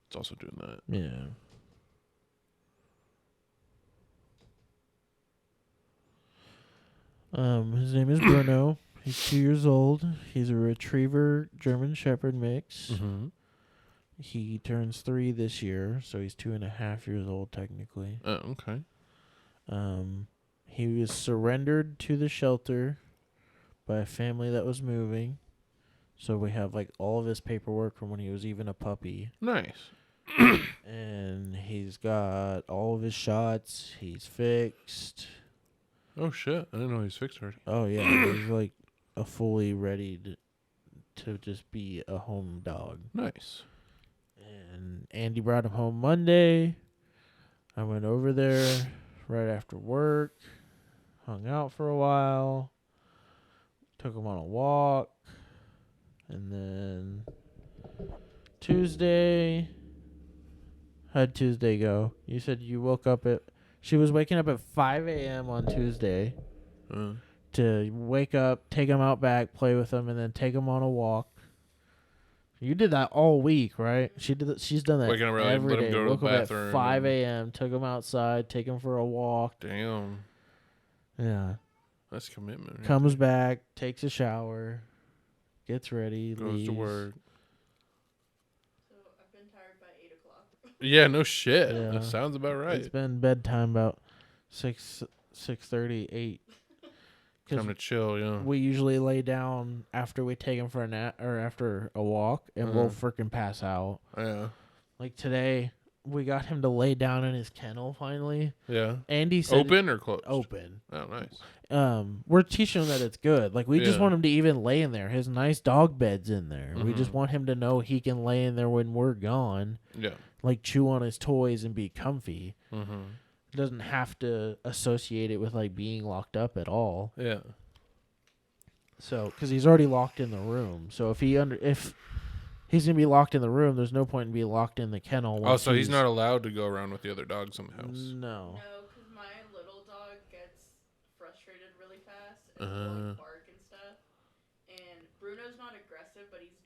Speaker 2: It's also doing that.
Speaker 1: Yeah. His name is Bruno. He's 2 years old. He's a retriever German Shepherd mix.
Speaker 2: Mm-hmm.
Speaker 1: He turns 3 this year, so he's 2.5 years old technically.
Speaker 2: Oh, okay.
Speaker 1: He was surrendered to the shelter by a family that was moving. So we have like all of his paperwork from when he was even a puppy.
Speaker 2: Nice.
Speaker 1: And he's got all of his shots. He's fixed.
Speaker 2: Oh, shit. I didn't know he was fixed already.
Speaker 1: Oh yeah, he's like a fully ready to just be a home dog.
Speaker 2: Nice.
Speaker 1: And Andy brought him home Monday. I went over there right after work, hung out for a while, took him on a walk, and then Tuesday, how'd Tuesday go? You said you woke up at, she was waking up at 5 a.m. on Tuesday to wake up, take him out back, play with him, and then take him on a walk. You did that all week, right? She's done that
Speaker 2: Waking up early,
Speaker 1: every
Speaker 2: let him
Speaker 1: day.
Speaker 2: go to the
Speaker 1: Woke up
Speaker 2: bathroom
Speaker 1: at 5
Speaker 2: and-
Speaker 1: a.m., took him outside, take him for a walk.
Speaker 2: Damn.
Speaker 1: Yeah.
Speaker 2: That's commitment. Right?
Speaker 1: Comes back, takes a shower, gets ready,
Speaker 2: Goes
Speaker 1: leaves.
Speaker 2: to work.
Speaker 4: So I've been tired by 8 o'clock.
Speaker 2: Yeah, no shit.
Speaker 1: Yeah.
Speaker 2: That sounds about right.
Speaker 1: It's been bedtime about 6:30, 8.
Speaker 2: Time to chill, yeah.
Speaker 1: We usually lay down after we take him for a nap or after a walk, and we'll freaking pass out.
Speaker 2: Yeah.
Speaker 1: Like today, we got him to lay down in his kennel finally.
Speaker 2: Yeah.
Speaker 1: Andy said
Speaker 2: Open or closed?
Speaker 1: open.
Speaker 2: Oh, nice.
Speaker 1: We're teaching him that it's good. Like we just
Speaker 2: Yeah.
Speaker 1: want him to even lay in there. His nice dog bed's in there. We just
Speaker 2: Mhm.
Speaker 1: want him to know he can lay in there when we're gone,
Speaker 2: Yeah.
Speaker 1: like chew on his toys and be comfy.
Speaker 2: Mm-hmm.
Speaker 1: Doesn't have to associate it with like being locked up at all.
Speaker 2: Yeah.
Speaker 1: So, because he's already locked in the room. So if he's gonna be locked in the room, there's no point in being locked in the kennel.
Speaker 2: Oh,
Speaker 1: once
Speaker 2: so he's not allowed to go around with the other dogs in the house.
Speaker 1: No.
Speaker 4: No, because my little dog gets frustrated really fast and will like bark and stuff. And Bruno's not aggressive, but he's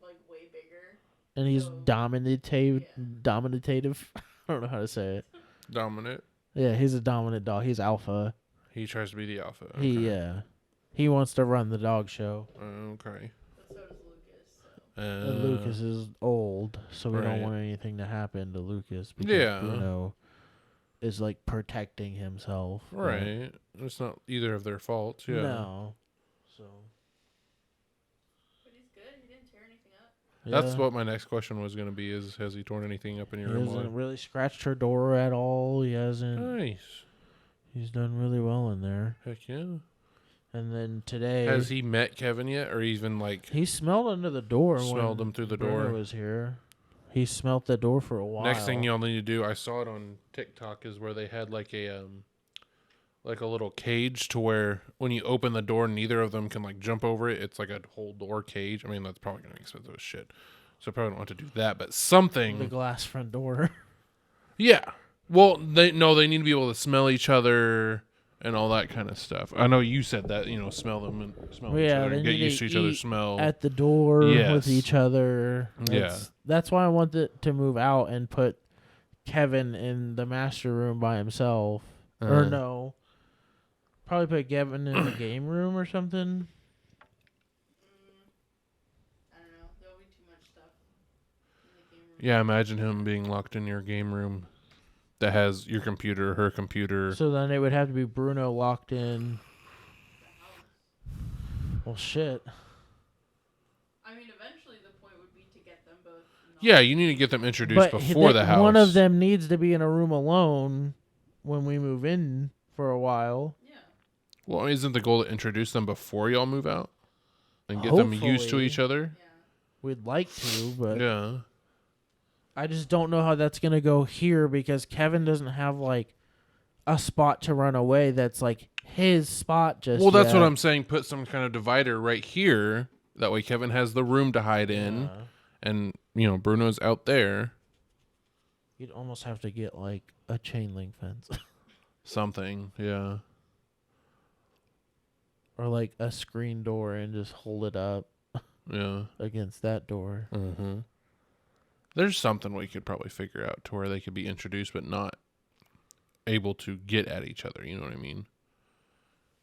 Speaker 4: like way bigger.
Speaker 1: And he's
Speaker 4: So-
Speaker 1: dominative.
Speaker 4: Yeah.
Speaker 1: Dominative. I don't know how to say it.
Speaker 2: Dominant.
Speaker 1: Yeah, he's a dominant dog. He's alpha.
Speaker 2: He tries to be the alpha. Okay.
Speaker 1: He wants to run the dog show.
Speaker 2: Okay.
Speaker 4: But so does Lucas. So.
Speaker 1: And Lucas is old, so we
Speaker 2: right.
Speaker 1: don't want anything to happen to Lucas because
Speaker 2: Yeah.
Speaker 1: Bruno is like protecting himself. but
Speaker 2: Right. It's not either of their faults. Yeah.
Speaker 1: No. So
Speaker 4: But he's good. He didn't tear anything up.
Speaker 2: That's
Speaker 1: yeah.
Speaker 2: what my next question was going to be: is has he torn anything up in
Speaker 1: He
Speaker 2: your room?
Speaker 1: hasn't really scratched her door at all. He hasn't.
Speaker 2: Nice.
Speaker 1: He's done really well in there.
Speaker 2: Heck yeah.
Speaker 1: And then today,
Speaker 2: Has he met Kevin yet, or even like
Speaker 1: he smelled under the door.
Speaker 2: smelled
Speaker 1: when
Speaker 2: him through the
Speaker 1: Bruno
Speaker 2: door?
Speaker 1: was here. He smelt the door for a while.
Speaker 2: Next thing y'all need to do, I saw it on TikTok, is where they had like like a little cage to where when you open the door, neither of them can like jump over it. It's like a whole door cage. I mean, that's probably gonna be expensive as shit. So I probably don't want to do that, but something.
Speaker 1: The glass front door.
Speaker 2: Yeah. Well, they need to be able to smell each other and all that kind of stuff. I know you said that, smell them and smell each other and get used to each other's smell.
Speaker 1: At the door
Speaker 2: Yes.
Speaker 1: with each other. That's why I want to move out and put Kevin in the master room by himself. Or no. Probably put Kevin in the game room or something.
Speaker 4: I don't know. There'll be too much stuff in the game room.
Speaker 2: Yeah, imagine him being locked in your game room that has your computer, her computer.
Speaker 1: So then it would have to be Bruno locked in.
Speaker 4: The house.
Speaker 1: Well, shit.
Speaker 4: I mean, eventually the point would be to get them both.
Speaker 2: Yeah, you need to get them introduced before the house.
Speaker 1: One of them needs to be in a room alone when we move in for a while.
Speaker 4: Yeah.
Speaker 2: Well, isn't the goal to introduce them before y'all move out? And get them used to
Speaker 1: Hopefully.
Speaker 2: each other?
Speaker 4: Yeah.
Speaker 1: We'd like to, but
Speaker 2: Yeah.
Speaker 1: I just don't know how that's going to go here because Kevin doesn't have, like, a spot to run away that's, like, his spot just
Speaker 2: Well, that's
Speaker 1: yet.
Speaker 2: what I'm saying. Put some kind of divider right here. That way Kevin has the room to hide in.
Speaker 1: Yeah.
Speaker 2: And, Bruno's out there.
Speaker 1: You'd almost have to get, like, a chain link fence.
Speaker 2: Something, yeah.
Speaker 1: Or, like, a screen door and just hold it up
Speaker 2: Yeah.
Speaker 1: against that door.
Speaker 2: Mm-hmm. There's something we could probably figure out to where they could be introduced but not able to get at each other. You know what I mean?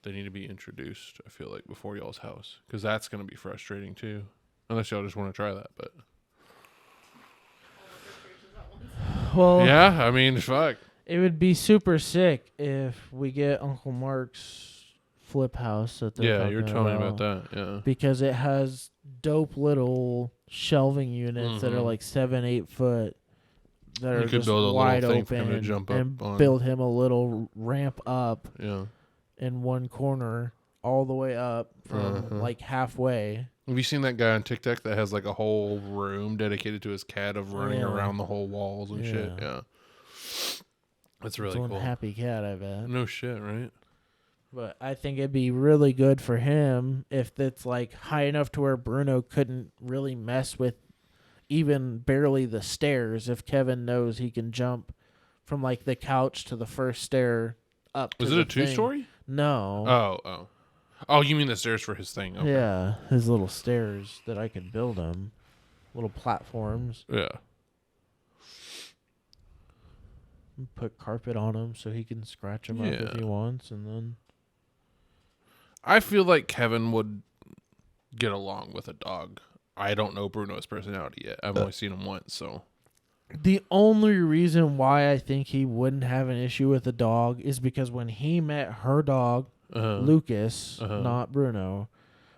Speaker 2: They need to be introduced, I feel like, before y'all's house. Because that's going to be frustrating, too. Unless y'all just want to try that, but...
Speaker 4: All the frustrations at once.
Speaker 1: Well,
Speaker 2: Yeah, I mean, fuck.
Speaker 1: it would be super sick if we get Uncle Mark's flip house that they're
Speaker 2: Yeah, you're
Speaker 1: talking
Speaker 2: telling me about that, yeah.
Speaker 1: because it has dope little shelving units that are
Speaker 2: Mhm.
Speaker 1: like 7-8 foot that
Speaker 2: You
Speaker 1: are
Speaker 2: could
Speaker 1: just
Speaker 2: build a little
Speaker 1: wide
Speaker 2: thing for him
Speaker 1: open
Speaker 2: to jump up
Speaker 1: and
Speaker 2: on.
Speaker 1: build him a little ramp up
Speaker 2: Yeah.
Speaker 1: in one corner all the way up from like halfway.
Speaker 2: Have you seen that guy on TikTok that has like a whole room dedicated to his cat of running
Speaker 1: Yeah.
Speaker 2: around the whole walls and shit?
Speaker 1: Yeah.
Speaker 2: Yeah. That's really
Speaker 1: It's one
Speaker 2: cool.
Speaker 1: happy cat, I bet.
Speaker 2: No shit, right?
Speaker 1: But I think it'd be really good for him if it's like high enough to where Bruno couldn't really mess with even barely the stairs. If Kevin knows he can jump from like the couch to the first stair up to
Speaker 2: Was
Speaker 1: the
Speaker 2: it a
Speaker 1: thing.
Speaker 2: 2-story?
Speaker 1: No.
Speaker 2: Oh, you mean the stairs for his thing? Okay.
Speaker 1: Yeah, his little stairs that I could build him. Little platforms.
Speaker 2: Yeah.
Speaker 1: Put carpet on him so he can scratch him up if
Speaker 2: Yeah.
Speaker 1: he wants, and then
Speaker 2: I feel like Kevin would get along with a dog. I don't know Bruno's personality yet. I've only seen him once, so.
Speaker 1: the only reason why I think he wouldn't have an issue with a dog is because when he met her dog, Lucas, not Bruno,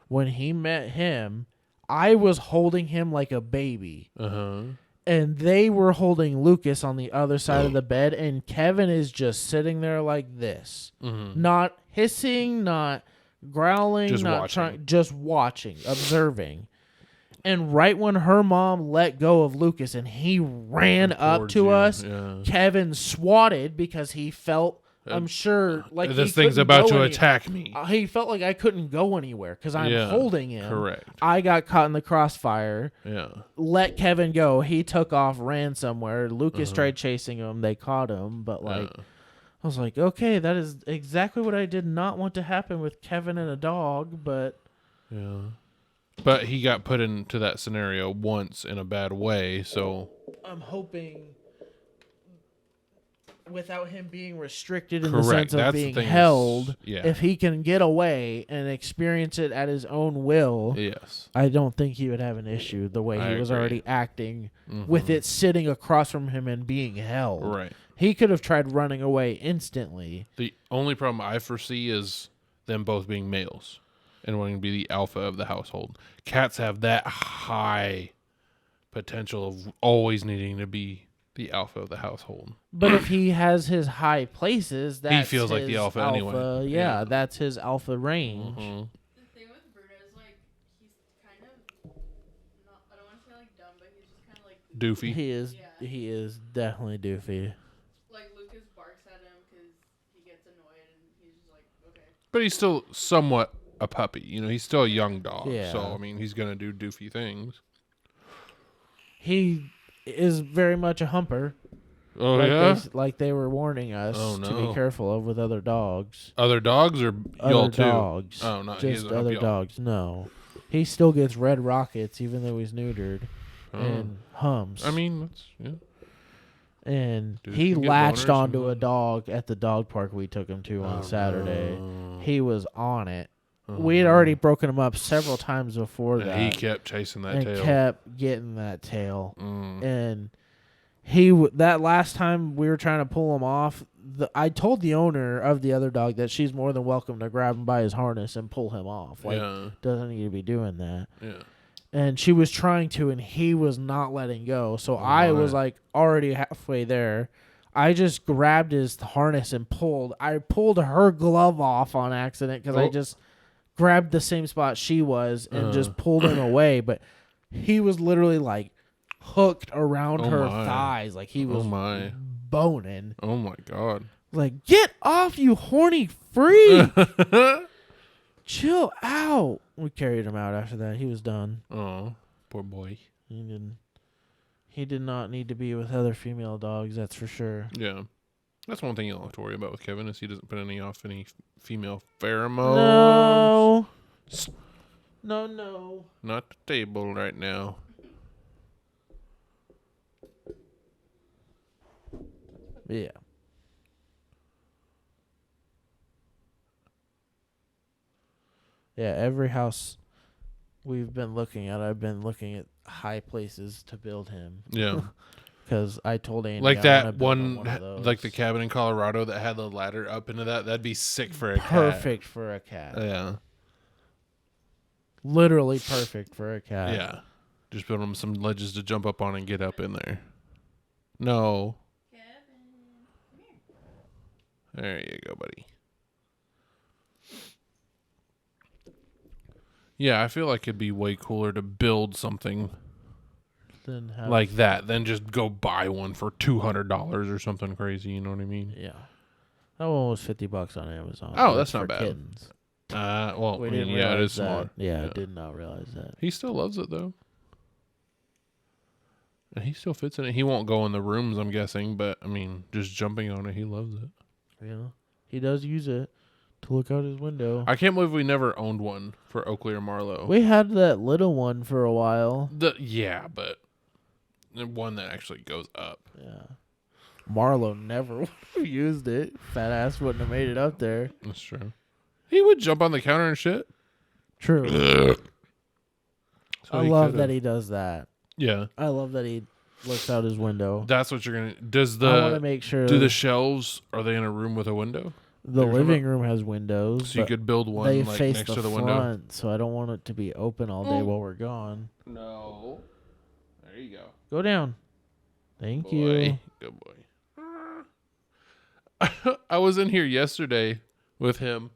Speaker 1: when he met him, I was holding him like a baby. And they were holding Lucas on the other side of the bed, and Kevin is just sitting there like this. Not hissing, not growling,
Speaker 2: Just
Speaker 1: not
Speaker 2: watching.
Speaker 1: trying, just watching, observing. And right when her mom let go of Lucas and he ran up
Speaker 2: Towards
Speaker 1: to
Speaker 2: you,
Speaker 1: us,
Speaker 2: yeah.
Speaker 1: Kevin swatted because he felt, I'm sure, like
Speaker 2: This
Speaker 1: he
Speaker 2: thing's
Speaker 1: couldn't
Speaker 2: about
Speaker 1: go
Speaker 2: to
Speaker 1: any-
Speaker 2: attack me.
Speaker 1: He felt like I couldn't go anywhere because I'm
Speaker 2: Yeah,
Speaker 1: holding him.
Speaker 2: correct.
Speaker 1: I got caught in the crossfire.
Speaker 2: Yeah.
Speaker 1: Let Kevin go. He took off, ran somewhere. Lucas tried chasing him. They caught him. But, like, I was like, okay, that is exactly what I did not want to happen with Kevin and a dog. But
Speaker 2: Yeah. But he got put into that scenario once in a bad way, so.
Speaker 1: I'm hoping without him being restricted in
Speaker 2: Correct.
Speaker 1: the sense of
Speaker 2: That's the
Speaker 1: being
Speaker 2: thing is-
Speaker 1: held,
Speaker 2: yeah.
Speaker 1: if he can get away and experience it at his own will,
Speaker 2: Yes.
Speaker 1: I don't think he would have an issue the way
Speaker 2: I
Speaker 1: he was
Speaker 2: agree.
Speaker 1: already acting with it sitting across from him and being held.
Speaker 2: Right.
Speaker 1: He could have tried running away instantly.
Speaker 2: The only problem I foresee is them both being males and wanting to be the alpha of the household. Cats have that high potential of always needing to be the alpha of the household.
Speaker 1: But if he has his high places, that's
Speaker 2: feels like the
Speaker 1: his
Speaker 2: alpha anyway.
Speaker 1: Yeah,
Speaker 2: Yeah.
Speaker 1: that's his alpha range.
Speaker 2: Mhm.
Speaker 4: The thing with Bruno is like he's kind of not. I don't want to say like dumb, but he's just kind of like
Speaker 2: Doofy.
Speaker 4: Yeah.
Speaker 1: He is definitely doofy.
Speaker 4: Like Lucas barks at him because he gets annoyed and he's just
Speaker 2: But he's still somewhat a puppy. You know, he's still a young dog.
Speaker 1: Yeah.
Speaker 2: So, I mean, he's going to do doofy things.
Speaker 1: He is very much a humper.
Speaker 2: Oh,
Speaker 1: like
Speaker 2: yeah?
Speaker 1: Like they were warning us to be careful of with other dogs.
Speaker 2: Other dogs or y'all too?
Speaker 1: Dogs.
Speaker 2: Oh, no.
Speaker 1: Just other dogs. No. He still gets red rockets even though he's neutered. And hums.
Speaker 2: I mean, that's, yeah.
Speaker 1: And
Speaker 2: Dude,
Speaker 1: he
Speaker 2: you get
Speaker 1: latched
Speaker 2: boners
Speaker 1: onto a
Speaker 2: and-
Speaker 1: dog at the dog park we took him to on Saturday.
Speaker 2: no.
Speaker 1: He was on it.
Speaker 2: Oh,
Speaker 1: We had already broken him up several times before
Speaker 2: and
Speaker 1: that.
Speaker 2: he kept chasing that
Speaker 1: and
Speaker 2: tail.
Speaker 1: kept getting that tail.
Speaker 2: Mm.
Speaker 1: And that last time we were trying to pull him off, I told the owner of the other dog that she's more than welcome to grab him by his harness and pull him off. Like, doesn't need to be doing that.
Speaker 2: Yeah.
Speaker 1: And she was trying to, and he was not letting go. So I was like already halfway there. I just grabbed his harness and pulled. I pulled her glove off on accident because I just grabbed the same spot she was and just pulled him away. But he was literally like hooked around her thighs. Like he was boning.
Speaker 2: Oh, my God.
Speaker 1: Like, get off, you horny freak. Chill out. We carried him out after that. He was done.
Speaker 2: Oh, poor boy.
Speaker 1: He did not need to be with other female dogs, that's for sure.
Speaker 2: Yeah. That's one thing you don't have to worry about with Kevin is he doesn't put any female pheromones.
Speaker 1: No.
Speaker 2: Not the table right now.
Speaker 1: Yeah. Yeah, every house we've been looking at, I've been looking at high places to build him.
Speaker 2: Yeah.
Speaker 1: Because I told Andy
Speaker 2: like
Speaker 1: I
Speaker 2: that
Speaker 1: wanna build him one of those.
Speaker 2: like the cabin in Colorado that had the ladder up into that. That'd be sick for a cat.
Speaker 1: Perfect for a cat.
Speaker 2: Yeah.
Speaker 1: Literally perfect for a cat.
Speaker 2: Yeah. Just build him some ledges to jump up on and get up in there. No.
Speaker 4: Kevin, come here.
Speaker 2: There you go, buddy. Yeah, I feel like it'd be way cooler to build something like that than just go buy one for $200 or something crazy. You know what I mean?
Speaker 1: Yeah. That one was $50 on Amazon.
Speaker 2: Oh,
Speaker 1: It
Speaker 2: that's
Speaker 1: was
Speaker 2: not
Speaker 1: for
Speaker 2: bad.
Speaker 1: kittens.
Speaker 2: Well,
Speaker 1: We
Speaker 2: I mean,
Speaker 1: didn't
Speaker 2: yeah, it
Speaker 1: realize
Speaker 2: is
Speaker 1: that.
Speaker 2: smart.
Speaker 1: Yeah, I did not realize that.
Speaker 2: He still loves it though. And he still fits in it. He won't go in the rooms, I'm guessing, but I mean, just jumping on it, he loves it.
Speaker 1: Yeah. He does use it to look out his window.
Speaker 2: I can't believe we never owned one for Oakley or Marlowe.
Speaker 1: We had that little one for a while.
Speaker 2: Yeah, but the one that actually goes up.
Speaker 1: Yeah. Marlo never would have used it. Fat ass wouldn't have made it up there.
Speaker 2: That's true. He would jump on the counter and shit.
Speaker 1: True.
Speaker 2: So
Speaker 1: I love that he does that.
Speaker 2: Yeah.
Speaker 1: I love that he looks out his window.
Speaker 2: That's what you're going to...
Speaker 1: I want to make sure...
Speaker 2: Do the shelves, are they in a room with a window?
Speaker 1: The living room has windows.
Speaker 2: So you could build one
Speaker 1: they
Speaker 2: like
Speaker 1: face
Speaker 2: next
Speaker 1: the
Speaker 2: to the
Speaker 1: front,
Speaker 2: window?
Speaker 1: so I don't want it to be open all day while we're gone.
Speaker 2: No. There you go.
Speaker 1: Go down. Thank
Speaker 2: Boy.
Speaker 1: you.
Speaker 2: Good boy. I was in here yesterday with him.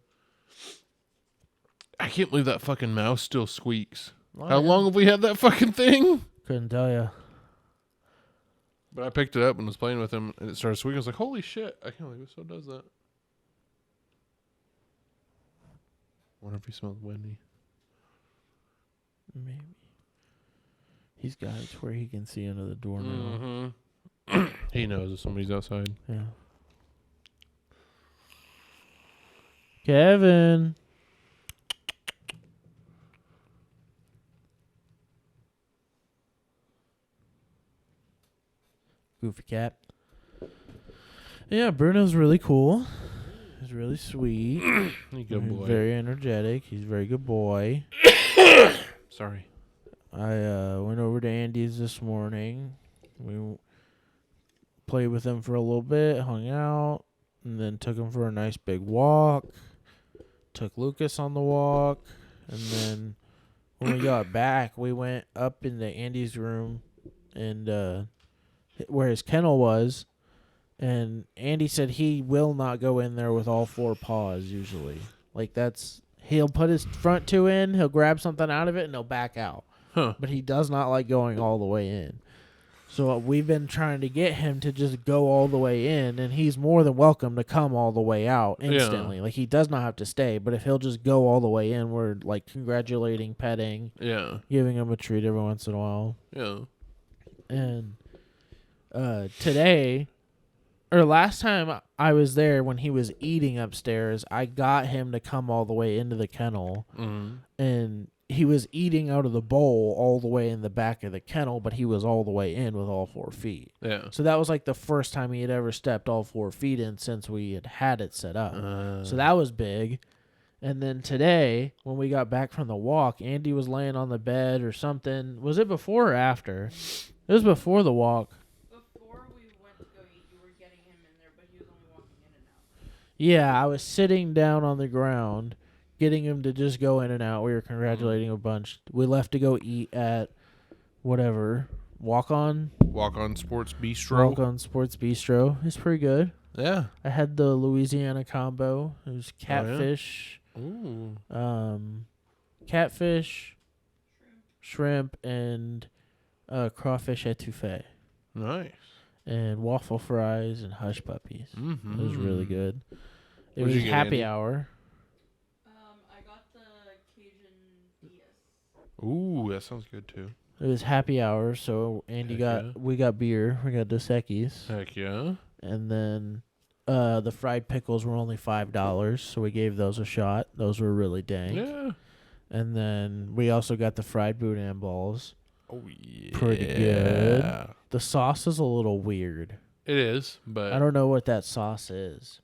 Speaker 2: I can't believe that fucking mouse still squeaks.
Speaker 1: Oh,
Speaker 2: How
Speaker 1: yeah.
Speaker 2: long have we had that fucking thing?
Speaker 1: Couldn't tell you.
Speaker 2: But I picked it up and was playing with him, and it started squeaking. I was like, holy shit. I can't believe it still does that. I wonder if he smells windy.
Speaker 1: Maybe. He's got it to where he can see under the door now.
Speaker 2: Mm-hmm. He knows if somebody's outside.
Speaker 1: Yeah. Kevin. Goofy cat. Yeah, Bruno's really cool. He's really sweet.
Speaker 2: He good boy.
Speaker 1: Very energetic. He's a very good boy.
Speaker 2: Sorry.
Speaker 1: I went over to Andy's this morning. We played with him for a little bit, hung out, and then took him for a nice big walk. Took Lucas on the walk, and then when we got back, we went up into Andy's room and where his kennel was, and Andy said he will not go in there with all four paws usually. Like he'll put his front two in, he'll grab something out of it, and he'll back out.
Speaker 2: Huh.
Speaker 1: But he does not like going all the way in. So we've been trying to get him to just go all the way in, and he's more than welcome to come all the way out instantly.
Speaker 2: Yeah.
Speaker 1: Like, he does not have to stay, but if he'll just go all the way in, we're like congratulating, petting,
Speaker 2: Yeah.
Speaker 1: giving him a treat every once in a while.
Speaker 2: Yeah.
Speaker 1: And today, or last time I was there when he was eating upstairs, I got him to come all the way into the kennel, and he was eating out of the bowl all the way in the back of the kennel, but he was all the way in with all 4 feet.
Speaker 2: Yeah.
Speaker 1: So that was like the first time he had ever stepped all 4 feet in since we had it set up. So that was big. And then today, when we got back from the walk, Andy was laying on the bed or something. Was it before or after? It was before the walk.
Speaker 4: Before we went to go eat, you were getting him in there, but he was only walking in and out.
Speaker 1: Yeah, I was sitting down on the ground, getting him to just go in and out. We were congratulating a bunch. We left to go eat at whatever. Walk on
Speaker 2: Sports Bistro.
Speaker 1: Walk on Sports Bistro. It's pretty good.
Speaker 2: Yeah.
Speaker 1: I had the Louisiana combo. It was catfish,
Speaker 2: Ooh.
Speaker 1: catfish, shrimp, and crawfish etouffee.
Speaker 2: Nice.
Speaker 1: And waffle fries and hush puppies.
Speaker 2: Mm-hmm.
Speaker 1: It was really good. It
Speaker 2: What'd
Speaker 1: was
Speaker 2: you get,
Speaker 1: happy
Speaker 2: Andy?
Speaker 1: hour.
Speaker 4: I got the Cajun Diaz.
Speaker 2: Ooh, that sounds good too.
Speaker 1: It was happy hour, so Andy
Speaker 2: Heck
Speaker 1: we got beer. We got Dos Equis.
Speaker 2: Heck yeah.
Speaker 1: And then the fried pickles were only $5, so we gave those a shot. Those were really dank.
Speaker 2: Yeah.
Speaker 1: And then we also got the fried boudin balls.
Speaker 2: Oh yeah.
Speaker 1: Pretty good. The sauce is a little weird.
Speaker 2: It is, but
Speaker 1: I don't know what that sauce is.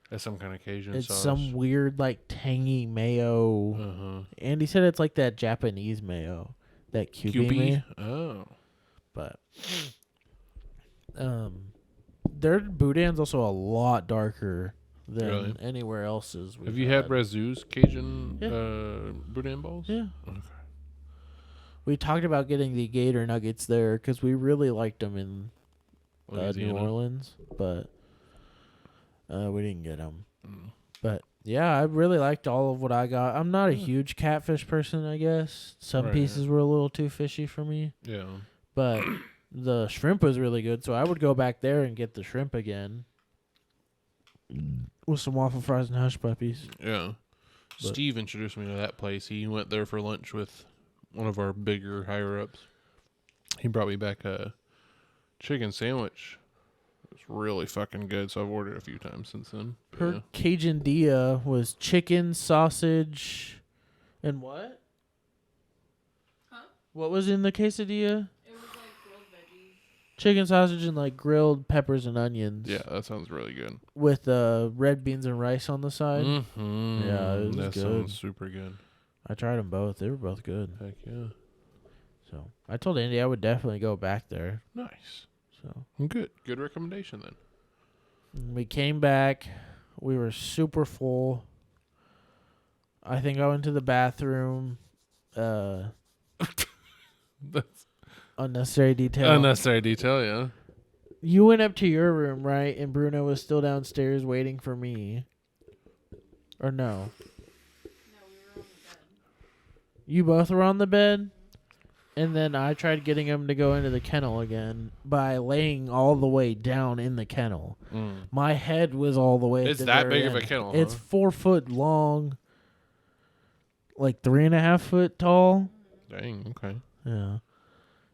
Speaker 2: that's some kind of Cajun
Speaker 1: It's
Speaker 2: sauce.
Speaker 1: some weird, like, tangy mayo.
Speaker 2: Uh-huh.
Speaker 1: Andy said it's like that Japanese mayo. That Kewpie mayo.
Speaker 2: Oh.
Speaker 1: But their boudin's also a lot darker than
Speaker 2: Really?
Speaker 1: anywhere else's.
Speaker 2: Have you had Razoo's Cajun
Speaker 1: Yeah.
Speaker 2: boudin balls?
Speaker 1: Yeah.
Speaker 2: Okay.
Speaker 1: We talked about getting the gator nuggets there because we really liked them in New
Speaker 2: Louisiana.
Speaker 1: Orleans, but we didn't get them.
Speaker 2: Mm.
Speaker 1: But yeah, I really liked all of what I got. I'm not a huge catfish person, I guess. Some
Speaker 2: Right.
Speaker 1: pieces were a little too fishy for me,
Speaker 2: Yeah.
Speaker 1: but the shrimp was really good, so I would go back there and get the shrimp again with some waffle fries and hush puppies.
Speaker 2: Yeah.
Speaker 1: But-
Speaker 2: Steve introduced me to that place. He went there for lunch with one of our bigger higher ups. He brought me back a chicken sandwich. It was really fucking good, so I've ordered a few times since then.
Speaker 1: Her
Speaker 2: Yeah.
Speaker 1: Cajun Dia was chicken, sausage, and what?
Speaker 4: Huh?
Speaker 1: What was in the quesadilla?
Speaker 4: It was like grilled veggies.
Speaker 1: Chicken, sausage, and like grilled peppers and onions.
Speaker 2: Yeah, that sounds really good.
Speaker 1: With red beans and rice on the side.
Speaker 2: Mm-hmm.
Speaker 1: Yeah, it was
Speaker 2: that
Speaker 1: good.
Speaker 2: sounds super good.
Speaker 1: I tried them both. They were both good.
Speaker 2: Heck yeah.
Speaker 1: So I told Andy I would definitely go back there.
Speaker 2: Nice.
Speaker 1: So
Speaker 2: Good. Good recommendation then.
Speaker 1: we came back. We were super full. I think I went to the bathroom.
Speaker 2: That's
Speaker 1: Unnecessary detail.
Speaker 2: unnecessary detail, yeah.
Speaker 1: You went up to your room, right? And Bruno was still downstairs waiting for me. Or no?
Speaker 4: No, we were on the bed.
Speaker 1: You both were on the bed? And then I tried getting him to go into the kennel again by laying all the way down in the kennel.
Speaker 2: Mm.
Speaker 1: My head was all the way.
Speaker 2: It's
Speaker 1: at the
Speaker 2: that
Speaker 1: very
Speaker 2: big of a
Speaker 1: end.
Speaker 2: kennel,
Speaker 1: It's
Speaker 2: huh?
Speaker 1: 4 foot long, like 3.5 foot tall.
Speaker 2: Dang, okay.
Speaker 1: Yeah,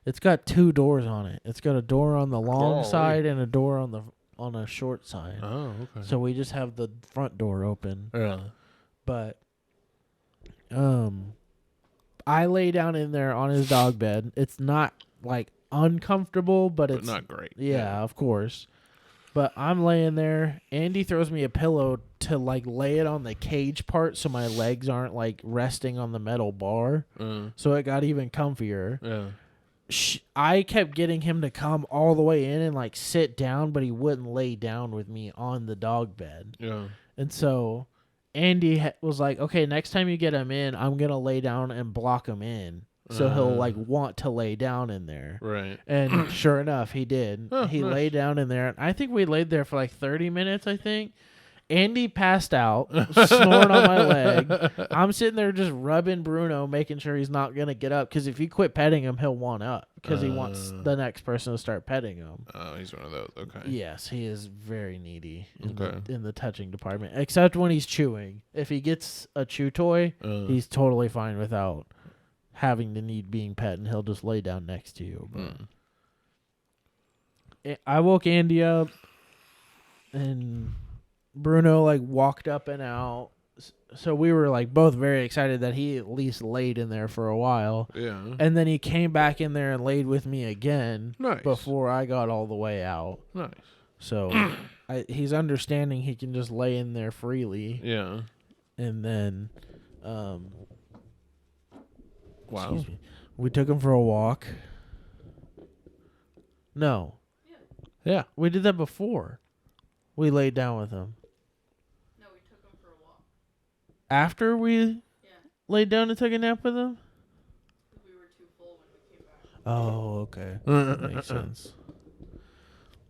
Speaker 1: it's got 2 doors on it. It's got a door on the long
Speaker 2: Golly.
Speaker 1: side and a door on a short side.
Speaker 2: Oh, okay.
Speaker 1: So we just have the front door open.
Speaker 2: Yeah.
Speaker 1: But I lay down in there on his dog bed. It's not like uncomfortable, but it's
Speaker 2: not great.
Speaker 1: Yeah, of course. But I'm laying there. Andy throws me a pillow to like lay it on the cage part so my legs aren't like resting on the metal bar. So it got even comfier.
Speaker 2: Yeah.
Speaker 1: I kept getting him to come all the way in and like sit down, but he wouldn't lay down with me on the dog bed.
Speaker 2: Yeah.
Speaker 1: And so Andy was like, okay, next time you get him in, I'm going to lay down and block him in. So he'll like want to lay down in there.
Speaker 2: Right.
Speaker 1: And sure enough, he did.
Speaker 2: Oh,
Speaker 1: He
Speaker 2: nice.
Speaker 1: laid down in there. I think we laid there for like 30 minutes, I think. Andy passed out, snoring on my leg. I'm sitting there just rubbing Bruno, making sure he's not going to get up. Because if you quit petting him, he'll want up. Because he wants the next person to start petting him.
Speaker 2: Oh, he's one of those. Okay.
Speaker 1: Yes, he is very needy
Speaker 2: Okay.
Speaker 1: in the touching department. Except when he's chewing. If he gets a chew toy, he's totally fine without having to need being pet. And he'll just lay down next to you. But I woke Andy up. And Bruno like walked up and out, so we were like both very excited that he at least laid in there for a while.
Speaker 2: Yeah.
Speaker 1: And then he came back in there and laid with me again.
Speaker 2: Nice.
Speaker 1: Before I got all the way out.
Speaker 2: Nice.
Speaker 1: So he's understanding he can just lay in there freely.
Speaker 2: Yeah.
Speaker 1: And then,
Speaker 2: Wow.
Speaker 1: excuse me, we took him for a walk. No. Yeah, we did that before. We laid down with him.
Speaker 4: No, we took him for a walk.
Speaker 1: After we
Speaker 4: Yeah.
Speaker 1: laid down and took a nap with him?
Speaker 4: We were too full when we came back.
Speaker 1: Oh, okay. That makes sense.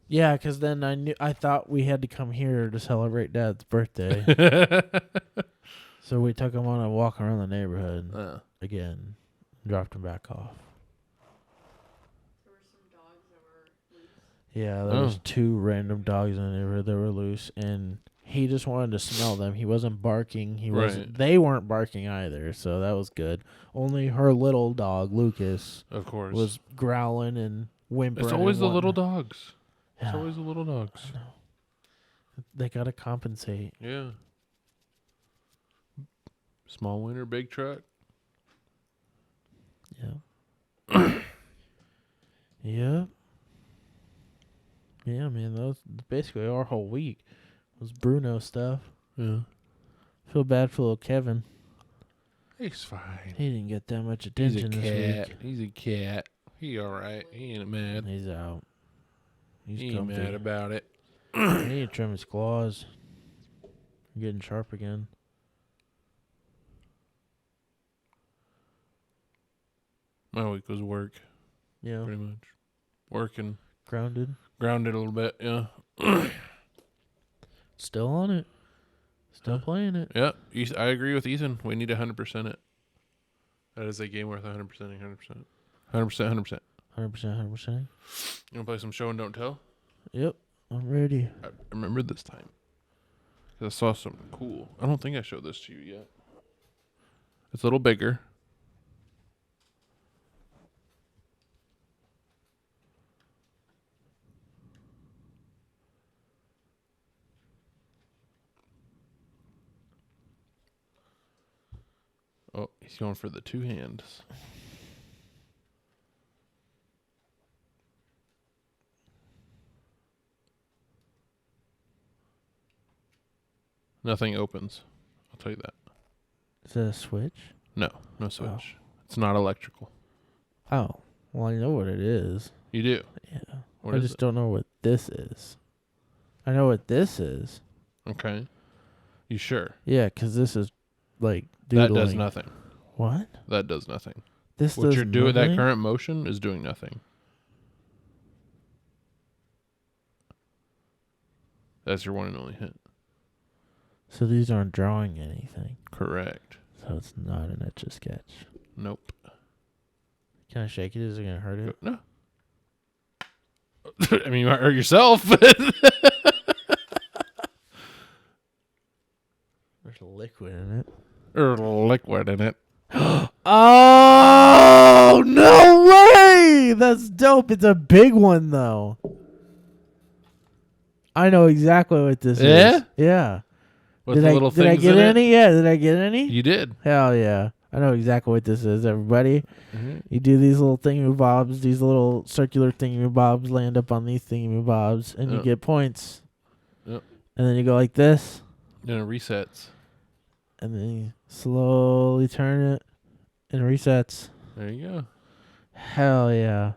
Speaker 1: Yeah, because then I thought we had to come here to celebrate Dad's birthday. So we took him on a walk around the neighborhood again. Dropped him back off.
Speaker 4: There were some dogs that were loose.
Speaker 1: Yeah, there was 2 random dogs in the neighborhood that were loose, and he just wanted to smell them. He wasn't barking. He wasn't. They weren't barking either, so that was good. Only her little dog, Lucas,
Speaker 2: Of course.
Speaker 1: was growling and whimpering.
Speaker 2: It's always
Speaker 1: and
Speaker 2: the little
Speaker 1: whatnot.
Speaker 2: dogs. It's always the little dogs.
Speaker 1: I know. They gotta compensate.
Speaker 2: Yeah. Small winner, big truck.
Speaker 1: Yeah. Yeah. Yeah, man. That was basically our whole week. Was Bruno stuff.
Speaker 2: Yeah.
Speaker 1: Feel bad for little Kevin.
Speaker 2: He's fine.
Speaker 1: He didn't get that much
Speaker 2: He's a
Speaker 1: attention this
Speaker 2: cat.
Speaker 1: week.
Speaker 2: He's a cat. He all right. He ain't mad.
Speaker 1: He's out. He's
Speaker 2: He ain't
Speaker 1: comfy.
Speaker 2: mad about it.
Speaker 1: I need to trim his claws. I'm getting sharp again.
Speaker 2: My week was work,
Speaker 1: Yeah.
Speaker 2: pretty much. Working.
Speaker 1: Grounded.
Speaker 2: Grounded a little bit, yeah.
Speaker 1: Still on it. Still playing it.
Speaker 2: Yeah, I agree with Ethan. We need 100% it. That is a game worth 100%ing 100%. 100%, 100%.
Speaker 1: 100%, 100%.
Speaker 2: You want to play some show and don't tell?
Speaker 1: Yep. I'm ready.
Speaker 2: I remember this time. 'Cause I saw something cool. I don't think I showed this to you yet. It's a little bigger. Oh, he's going for the 2 hands. Nothing opens. I'll tell you that.
Speaker 1: Is that a switch?
Speaker 2: No switch. It's not electrical.
Speaker 1: Oh. Well, I know what it is.
Speaker 2: You do?
Speaker 1: Yeah.
Speaker 2: What
Speaker 1: I
Speaker 2: is
Speaker 1: just
Speaker 2: it?
Speaker 1: don't know what this is. I know what this is.
Speaker 2: Okay. You sure?
Speaker 1: Yeah, because this is like
Speaker 2: That
Speaker 1: doodling.
Speaker 2: does nothing.
Speaker 1: What?
Speaker 2: That does nothing.
Speaker 1: This
Speaker 2: What
Speaker 1: does
Speaker 2: you're doing, that
Speaker 1: nothing?
Speaker 2: current motion is doing nothing. That's your one and only hint.
Speaker 1: So these aren't drawing anything.
Speaker 2: Correct.
Speaker 1: So it's not an Etch-a-Sketch.
Speaker 2: Nope.
Speaker 1: Can I shake it? Is it going to hurt it?
Speaker 2: No. I mean, you might hurt yourself.
Speaker 1: There's liquid in it.
Speaker 2: Or liquid in it.
Speaker 1: Oh, no way! That's dope. It's a big one, though. I know exactly what this
Speaker 2: Yeah?
Speaker 1: is. Yeah.
Speaker 2: With
Speaker 1: Did
Speaker 2: the
Speaker 1: I,
Speaker 2: little
Speaker 1: did I
Speaker 2: things
Speaker 1: get
Speaker 2: in
Speaker 1: any? Yeah, did I get any?
Speaker 2: it. You did.
Speaker 1: Hell yeah. I know exactly what this is, everybody.
Speaker 2: Mm-hmm.
Speaker 1: You do these little thingamabobs, these little circular thingamabobs land up on these thingamabobs, and you
Speaker 2: Yep.
Speaker 1: get points.
Speaker 2: Yep.
Speaker 1: And then you go like this,
Speaker 2: And it resets.
Speaker 1: and then you slowly turn it, and resets.
Speaker 2: There you go.
Speaker 1: Hell yeah.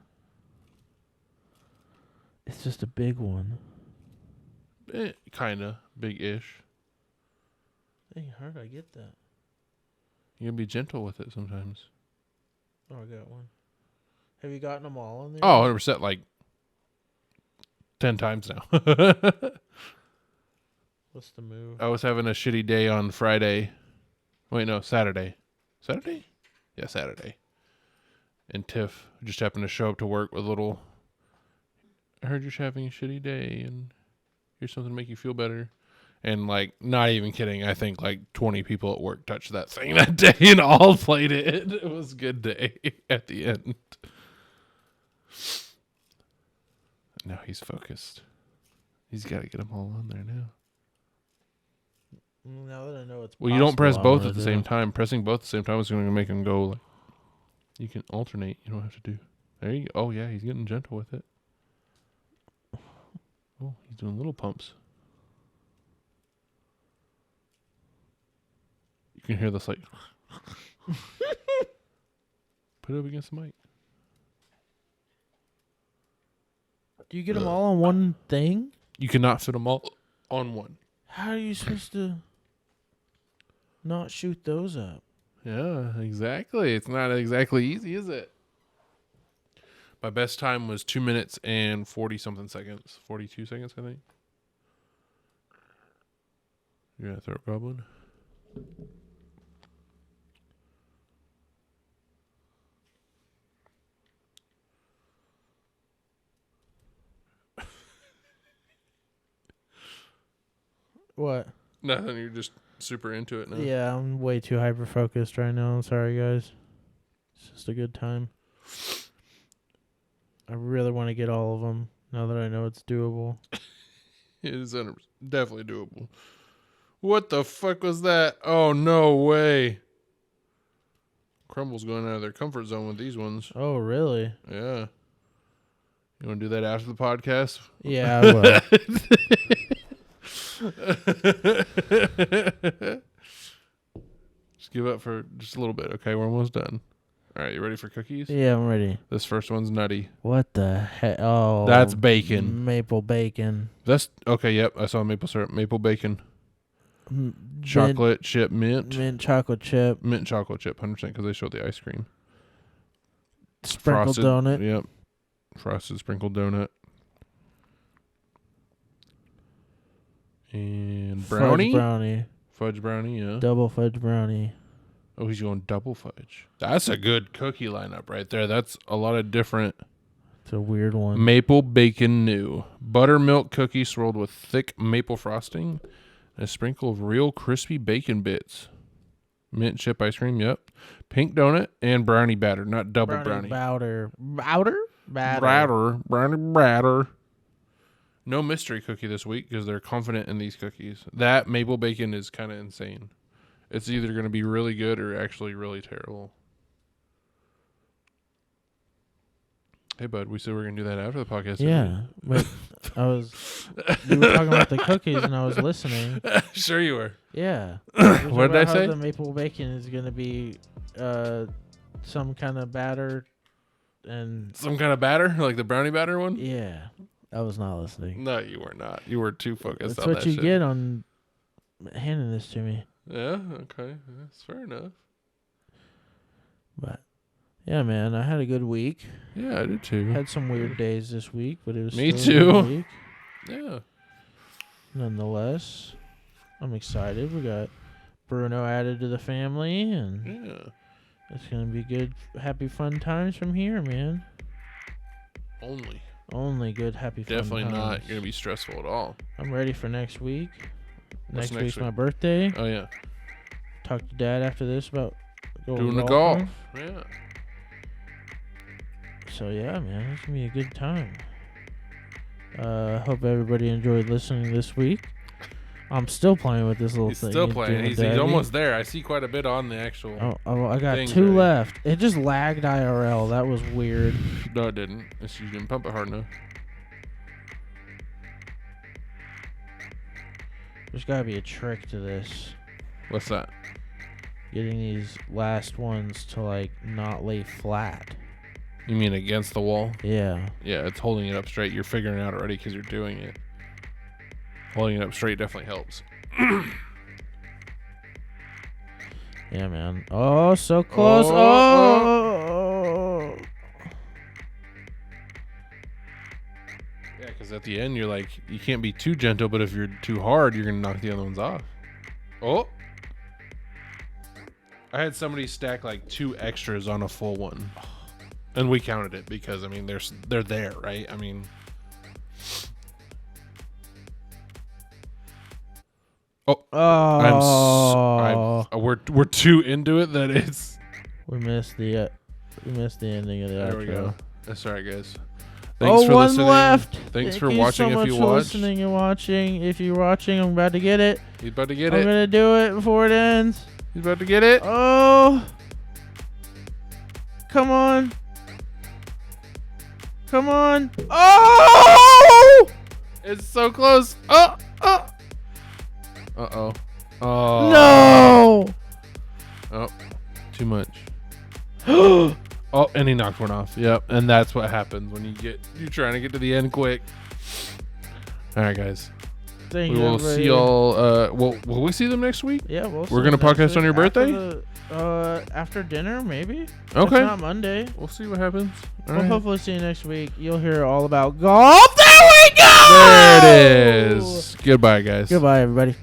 Speaker 1: It's just a big one.
Speaker 2: Kinda. Big-ish.
Speaker 1: Dang, how did I get that?
Speaker 2: You gotta be gentle with it sometimes.
Speaker 1: Oh, I got one. Have you gotten them all in there?
Speaker 2: Oh, 100% like 10 times now.
Speaker 1: What's the move?
Speaker 2: I was having a shitty day on Friday. Wait, no, Saturday. Saturday? Yeah, Saturday. And Tiff just happened to show up to work with a little, I heard you're having a shitty day and here's something to make you feel better. And, like, not even kidding, I think, like, 20 people at work touched that thing that day and all played it. It was a good day at the end. Now he's focused. He's got to get them all on there now.
Speaker 1: Now that I know it's
Speaker 2: Well, you don't press
Speaker 1: possible, I
Speaker 2: both
Speaker 1: wanna
Speaker 2: at the
Speaker 1: do
Speaker 2: same
Speaker 1: it.
Speaker 2: time. Pressing both at the same time is going to make him go, like, you can alternate. You don't have to do. There you go. Oh, yeah, he's getting gentle with it. Oh, he's doing little pumps. You can hear this, like, put it up against the mic.
Speaker 1: Do you get them all on one thing?
Speaker 2: You cannot fit them all on one.
Speaker 1: How are you supposed to not shoot those up?
Speaker 2: Yeah, exactly. It's not exactly easy, is it? My best time was 2 minutes and 40-something seconds. 42 seconds, I think. You're going to throw a goblin?
Speaker 1: What?
Speaker 2: Nothing. You're just super into it now.
Speaker 1: Yeah, I'm way too hyper focused right now. I'm sorry, guys. It's just a good time. I really want to get all of them now that I know it's doable.
Speaker 2: It is definitely doable. What the fuck was that? Oh, no way. Crumble's going out of their comfort zone with these ones.
Speaker 1: Oh, really?
Speaker 2: Yeah. You want to do that after the podcast?
Speaker 1: Yeah, I will.
Speaker 2: Just give up for just a little bit. Okay, we're almost done. All right, you ready for cookies?
Speaker 1: Yeah, I'm ready.
Speaker 2: This first one's nutty.
Speaker 1: What the heck? Oh,
Speaker 2: That's bacon.
Speaker 1: Maple bacon.
Speaker 2: That's okay. Yep, I saw maple syrup, maple bacon, chocolate chip mint,
Speaker 1: mint chocolate chip,
Speaker 2: mint chocolate chip, 100% because they showed the ice cream.
Speaker 1: sprinkled donut.
Speaker 2: Yep, frosted sprinkled donut, and brownie. Fudge brownie. Yeah.
Speaker 1: Double fudge brownie.
Speaker 2: Oh, he's going double fudge. That's a good cookie lineup right there. That's a lot of different.
Speaker 1: It's a weird one.
Speaker 2: Maple bacon new. Buttermilk cookie swirled with thick maple frosting. And a sprinkle of real crispy bacon bits. Mint chip ice cream, yep. Pink donut and brownie batter, not double brownie.
Speaker 1: Batter.
Speaker 2: Brownie batter. No mystery cookie this week because they're confident in these cookies. That maple bacon is kind of insane. It's either going to be really good or actually really terrible. Hey, bud, we said we were going to do that after the podcast.
Speaker 1: Yeah. But you were talking about the cookies and I was listening.
Speaker 2: Sure you were.
Speaker 1: Yeah.
Speaker 2: What did I say?
Speaker 1: The maple bacon is going to be some kind of batter and...
Speaker 2: Some kind of batter? Like the brownie batter one?
Speaker 1: Yeah. I was not listening.
Speaker 2: No, you were not. You were too focused
Speaker 1: That's
Speaker 2: on
Speaker 1: what
Speaker 2: that
Speaker 1: you
Speaker 2: shit.
Speaker 1: get on handing this to me.
Speaker 2: Yeah, okay. That's fair enough.
Speaker 1: But yeah, man, I had a good week.
Speaker 2: Yeah, I did too.
Speaker 1: Had some weird days this week, but it was
Speaker 2: Me
Speaker 1: still a good
Speaker 2: too.
Speaker 1: week.
Speaker 2: Yeah.
Speaker 1: Nonetheless, I'm excited. We got Bruno added to the family, and
Speaker 2: Yeah.
Speaker 1: it's gonna be good, happy, fun times from here, man. Only good, happy, fun
Speaker 2: Definitely
Speaker 1: times.
Speaker 2: not going to be stressful at all.
Speaker 1: I'm ready for next week.
Speaker 2: What's
Speaker 1: Next
Speaker 2: next
Speaker 1: week's
Speaker 2: week?
Speaker 1: my birthday.
Speaker 2: Oh, yeah.
Speaker 1: Talk to Dad after this about
Speaker 2: Doing the
Speaker 1: golfing.
Speaker 2: golf. Yeah.
Speaker 1: So yeah, man, it's gonna be a good time. Hope everybody enjoyed listening this week. I'm still playing with this little
Speaker 2: He's
Speaker 1: thing.
Speaker 2: still
Speaker 1: and
Speaker 2: playing.
Speaker 1: doing
Speaker 2: He's
Speaker 1: Daddy.
Speaker 2: almost there. I see quite a bit on the actual.
Speaker 1: Oh, I got
Speaker 2: things
Speaker 1: 2
Speaker 2: already.
Speaker 1: left. It just lagged IRL. That was weird.
Speaker 2: No, it didn't. It's you didn't pump it hard enough.
Speaker 1: There's gotta be a trick to this.
Speaker 2: What's that?
Speaker 1: Getting these last ones to like not lay flat.
Speaker 2: You mean against the wall?
Speaker 1: Yeah.
Speaker 2: Yeah, it's holding it up straight. You're figuring it out already because you're doing it. Holding it up straight definitely helps.
Speaker 1: Yeah, man. Oh, so close.
Speaker 2: Oh,
Speaker 1: Oh.
Speaker 2: Yeah, Because at the end, you're like, you can't be too gentle, but if you're too hard, you're going to knock the other ones off. Oh. I had somebody stack like 2 extras on a full one. And we counted it because, I mean, they're there, right? I mean.
Speaker 1: Oh.
Speaker 2: We're too into it that it's.
Speaker 1: We missed the ending of the
Speaker 2: There
Speaker 1: outro.
Speaker 2: we go. That's all right, guys. Thanks for
Speaker 1: one
Speaker 2: listening.
Speaker 1: left.
Speaker 2: Thanks
Speaker 1: Thank
Speaker 2: for
Speaker 1: you
Speaker 2: watching.
Speaker 1: so much
Speaker 2: If you
Speaker 1: for
Speaker 2: watched,
Speaker 1: listening and watching. If you're watching, I'm about to get it.
Speaker 2: he's about to get
Speaker 1: I'm
Speaker 2: it.
Speaker 1: gonna do it before it ends.
Speaker 2: He's about to get it.
Speaker 1: Oh, come on, come on! Oh,
Speaker 2: It's so close. Oh. Uh-oh. Oh.
Speaker 1: no!
Speaker 2: Oh. Too much. Oh, and he knocked one off. Yep. And that's what happens when you're trying to get to the end quick. All right, guys.
Speaker 1: Thank
Speaker 2: We
Speaker 1: you,
Speaker 2: will
Speaker 1: everybody.
Speaker 2: see y'all. Will we see them next week?
Speaker 1: Yeah,
Speaker 2: We're gonna podcast on your birthday?
Speaker 1: After dinner, maybe.
Speaker 2: Okay.
Speaker 1: If not Monday.
Speaker 2: We'll see what happens. All
Speaker 1: We'll
Speaker 2: right.
Speaker 1: hopefully see you next week. You'll hear all about golf. There we go.
Speaker 2: There it is. Goodbye, guys.
Speaker 1: Goodbye, everybody.